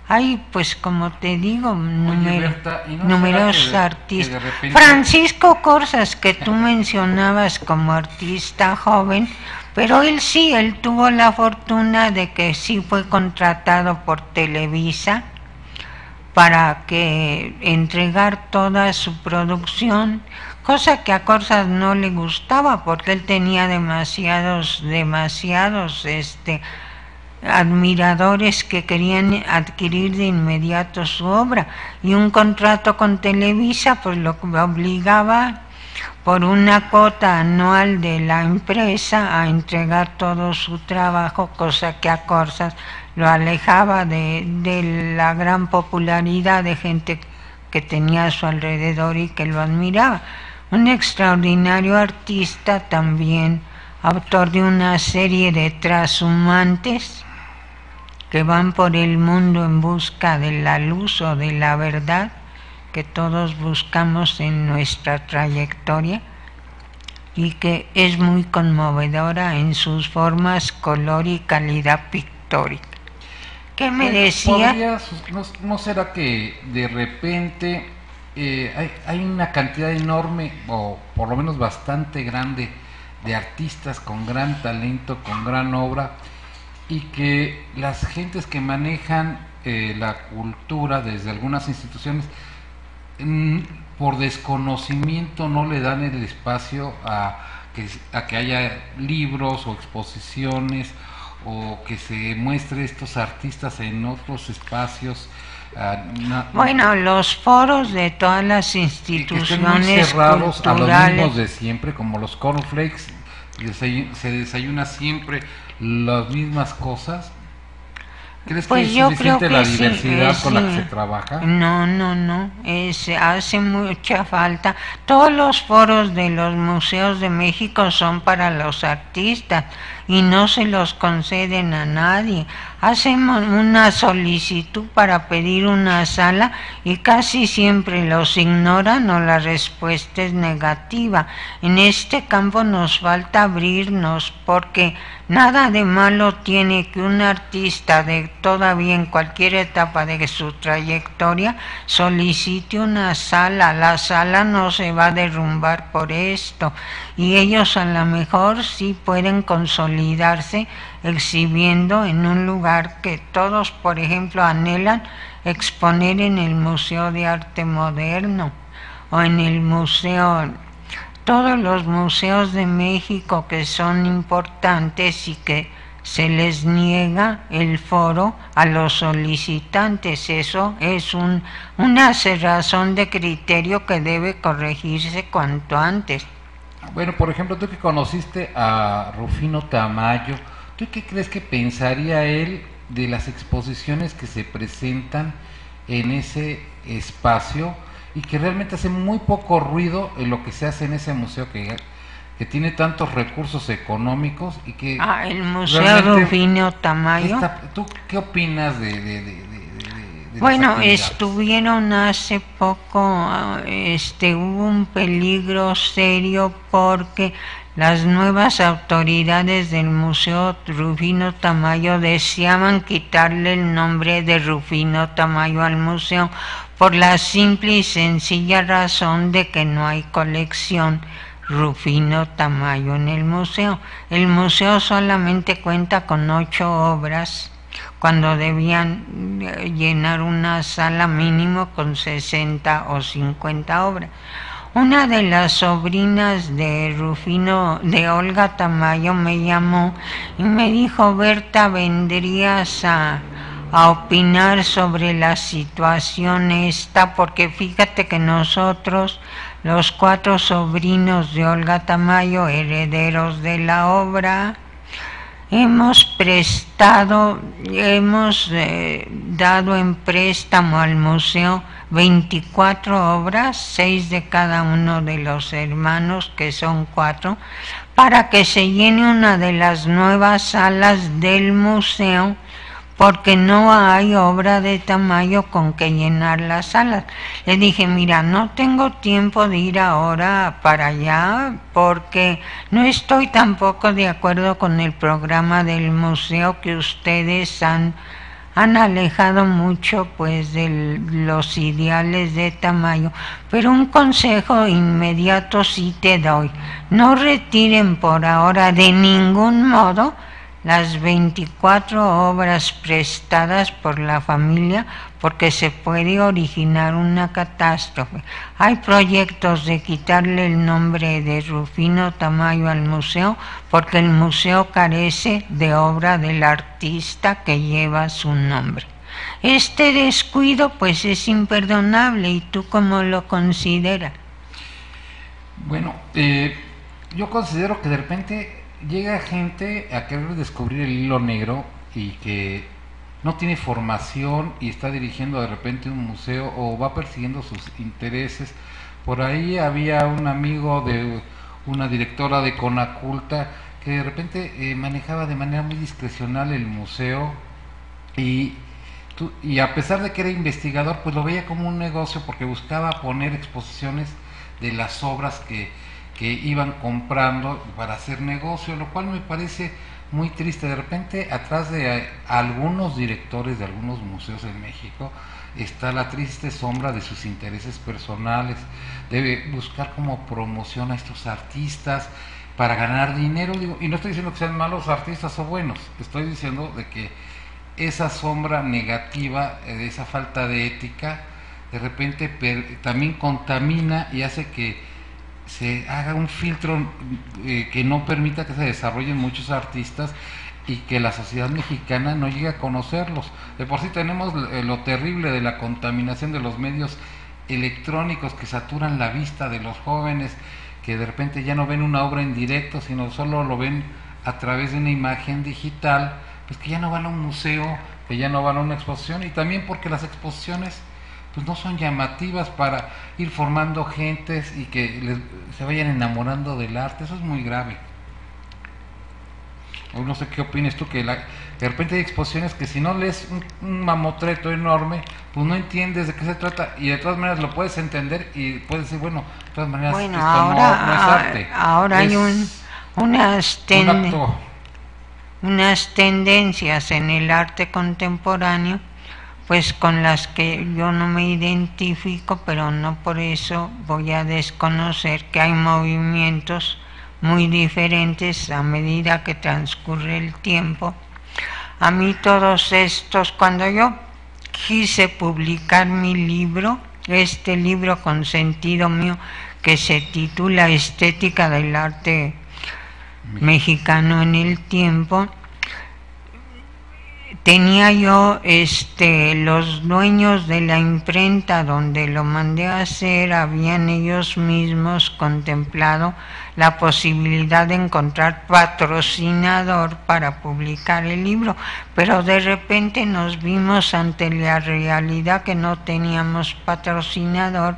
Hay, pues como te digo, numerosos artistas. Francisco Corsas, que tú mencionabas como artista joven, pero él tuvo la fortuna de que sí fue contratado por Televisa para que entregar toda su producción, cosa que a Corsas no le gustaba porque él tenía demasiados admiradores que querían adquirir de inmediato su obra, y un contrato con Televisa pues lo obligaba por una cuota anual de la empresa a entregar todo su trabajo, cosa que a Corsas lo alejaba de la gran popularidad de gente que tenía a su alrededor y que lo admiraba. Un extraordinario artista también, autor de una serie de trashumantes que van por el mundo en busca de la luz o de la verdad que todos buscamos en nuestra trayectoria, y que es muy conmovedora en sus formas, color y calidad pictórica. ¿Qué me decía? ¿No será que de repente hay una cantidad enorme, o por lo menos bastante grande, de artistas con gran talento, con gran obra, y que las gentes que manejan la cultura desde algunas instituciones por desconocimiento no le dan el espacio a que haya libros o exposiciones, o que se muestre estos artistas en otros espacios? Bueno, los foros de todas las instituciones muy cerrados culturales, a los mismos de siempre, como los cornflakes, se desayuna siempre las mismas cosas. ¿Crees Pues que es yo creo suficiente que la sí, diversidad con la que sí. se trabaja? No, hace mucha falta. Todos los foros de los museos de México son para los artistas y no se los conceden a nadie. Hacemos una solicitud para pedir una sala y casi siempre los ignoran o la respuesta es negativa. En este campo nos falta abrirnos porque nada de malo tiene que un artista de todavía en cualquier etapa de su trayectoria solicite una sala. La sala no se va a derrumbar por esto y ellos a lo mejor sí pueden consolidarse exhibiendo en un lugar que todos, por ejemplo, anhelan exponer en el Museo de Arte Moderno o en el museo. Todos los museos de México que son importantes y que se les niega el foro a los solicitantes. Eso es una cerrazón de criterio que debe corregirse cuanto antes. Bueno, por ejemplo, tú que conociste a Rufino Tamayo, ¿tú qué crees que pensaría él de las exposiciones que se presentan en ese espacio y que realmente hace muy poco ruido en lo que se hace en ese museo que tiene tantos recursos económicos y que el Museo Rufino Tamayo. ¿Tú qué opinas de bueno, estuvieron hace poco, hubo un peligro serio porque las nuevas autoridades del Museo Rufino Tamayo deseaban quitarle el nombre de Rufino Tamayo al museo por la simple y sencilla razón de que no hay colección Rufino Tamayo en el museo. El museo solamente cuenta con 8 obras cuando debían llenar una sala mínimo con 60 o 50 obras. Una de las sobrinas de Olga Tamayo me llamó y me dijo: Berta, ¿vendrías a opinar sobre la situación esta? Porque fíjate que nosotros, los 4 sobrinos de Olga Tamayo, herederos de la obra, hemos dado en préstamo al museo 24 obras, 6 de cada uno de los hermanos, que son 4, para que se llene una de las nuevas salas del museo, porque no hay obra de Tamayo con que llenar las salas. Le dije: mira, no tengo tiempo de ir ahora para allá, porque no estoy tampoco de acuerdo con el programa del museo, que ustedes han alejado mucho pues de los ideales de Tamayo, pero un consejo inmediato sí te doy: no retiren por ahora de ningún modo las 24 obras prestadas por la familia, porque se puede originar una catástrofe. Hay proyectos de quitarle el nombre de Rufino Tamayo al museo, porque el museo carece de obra del artista que lleva su nombre. Este descuido pues es imperdonable. ¿Y tú cómo lo consideras? Bueno, yo considero que de repente llega gente a querer descubrir el hilo negro y que no tiene formación y está dirigiendo de repente un museo o va persiguiendo sus intereses. Por ahí había un amigo de una directora de Conaculta que de repente manejaba de manera muy discrecional el museo y a pesar de que era investigador, pues lo veía como un negocio porque buscaba poner exposiciones de las obras que iban comprando para hacer negocio, lo cual me parece muy triste. De repente, atrás de algunos directores de algunos museos en México está la triste sombra de sus intereses personales. Debe buscar como promoción a estos artistas para ganar dinero, y no estoy diciendo que sean malos artistas o buenos, estoy diciendo de que esa sombra negativa, de esa falta de ética, de repente también contamina y hace que se haga un filtro que no permita que se desarrollen muchos artistas y que la sociedad mexicana no llegue a conocerlos. De por sí tenemos lo terrible de la contaminación de los medios electrónicos que saturan la vista de los jóvenes, que de repente ya no ven una obra en directo, sino solo lo ven a través de una imagen digital, pues que ya no van a un museo, que ya no van a una exposición, y también porque las exposiciones pues no son llamativas para ir formando gentes y que se vayan enamorando del arte. Eso es muy grave. O no sé qué opinas tú, que de repente hay exposiciones que si no lees un mamotreto enorme, pues no entiendes de qué se trata, y de todas maneras lo puedes entender y puedes decir, bueno, de todas maneras bueno, esto ahora, no es arte. Ahora hay unas tendencias en el arte contemporáneo, pues con las que yo no me identifico, pero no por eso voy a desconocer que hay movimientos muy diferentes a medida que transcurre el tiempo. A mí todos estos, cuando yo quise publicar mi libro, este libro consentido mío, que se titula Estética del Arte Mexicano en el Tiempo, tenía yo los dueños de la imprenta donde lo mandé a hacer, habían ellos mismos contemplado la posibilidad de encontrar patrocinador para publicar el libro, pero de repente nos vimos ante la realidad que no teníamos patrocinador,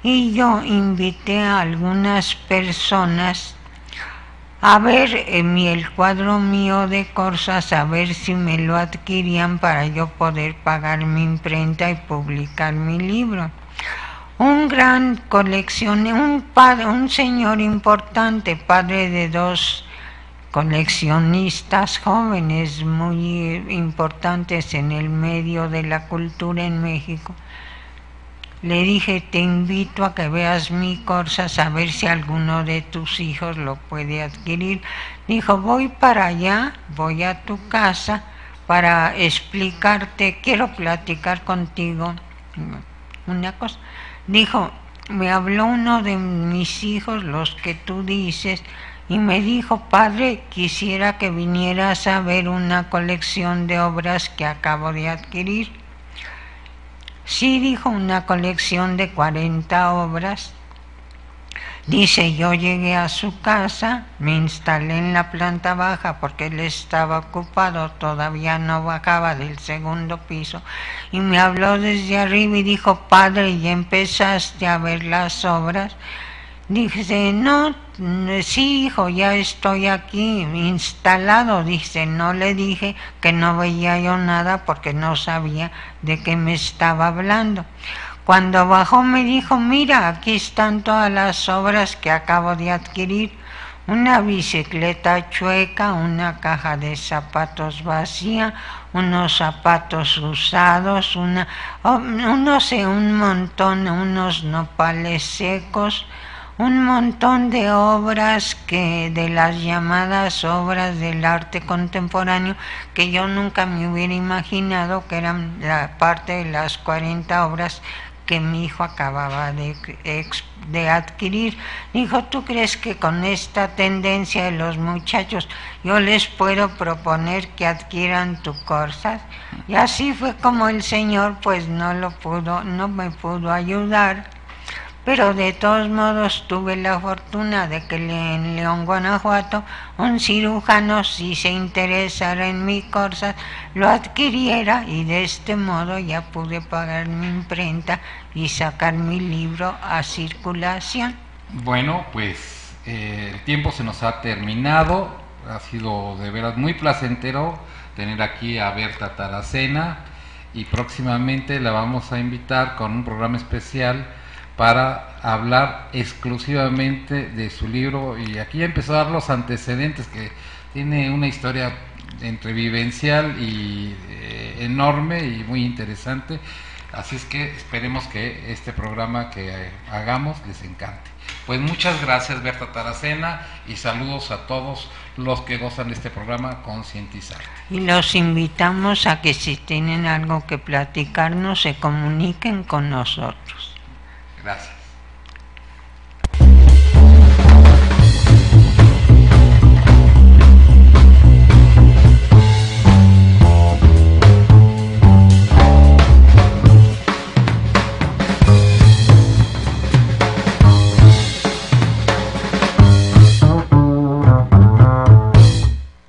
y yo invité a algunas personas a ver el cuadro mío de Corsas, a ver si me lo adquirían para yo poder pagar mi imprenta y publicar mi libro. Un gran un señor importante, padre de 2 coleccionistas jóvenes muy importantes en el medio de la cultura en México, le dije, te invito a que veas mi Corsas, a ver si alguno de tus hijos lo puede adquirir. Dijo, voy para allá, voy a tu casa para explicarte, quiero platicar contigo una cosa. Dijo, me habló uno de mis hijos, los que tú dices, y me dijo, padre, quisiera que vinieras a ver una colección de obras que acabo de adquirir. Sí, dijo, una colección de 40 obras. Dice, yo llegué a su casa, me instalé en la planta baja porque él estaba ocupado, todavía no bajaba del 2º piso, y me habló desde arriba y dijo, padre, ¿ya empezaste a ver las obras? Dice, no, sí, hijo, ya estoy aquí instalado. Dice, no le dije que no veía yo nada porque no sabía de qué me estaba hablando. Cuando bajó me dijo, mira, aquí están todas las obras que acabo de adquirir. Una bicicleta chueca, una caja de zapatos vacía, unos zapatos usados, un montón, unos nopales secos, un montón de obras de las llamadas obras del arte contemporáneo, que yo nunca me hubiera imaginado que eran la parte de las 40 obras que mi hijo acababa de adquirir. Dijo, ¿tú crees que con esta tendencia de los muchachos yo les puedo proponer que adquieran tu Corsas? Y así fue como el señor pues no me pudo ayudar. Pero de todos modos tuve la fortuna de que en León, Guanajuato, un cirujano, si se interesara en mi Corsas, lo adquiriera, y de este modo ya pude pagar mi imprenta y sacar mi libro a circulación. Bueno, pues el tiempo se nos ha terminado. Ha sido de veras muy placentero tener aquí a Berta Taracena, y próximamente la vamos a invitar con un programa especial para hablar exclusivamente de su libro, y aquí ya empezó a dar los antecedentes, que tiene una historia entre vivencial y enorme y muy interesante, así es que esperemos que este programa que hagamos les encante. Pues muchas gracias, Berta Taracena, y saludos a todos los que gozan de este programa Concientizar. Y los invitamos a que si tienen algo que platicarnos se comuniquen con nosotros. Gracias.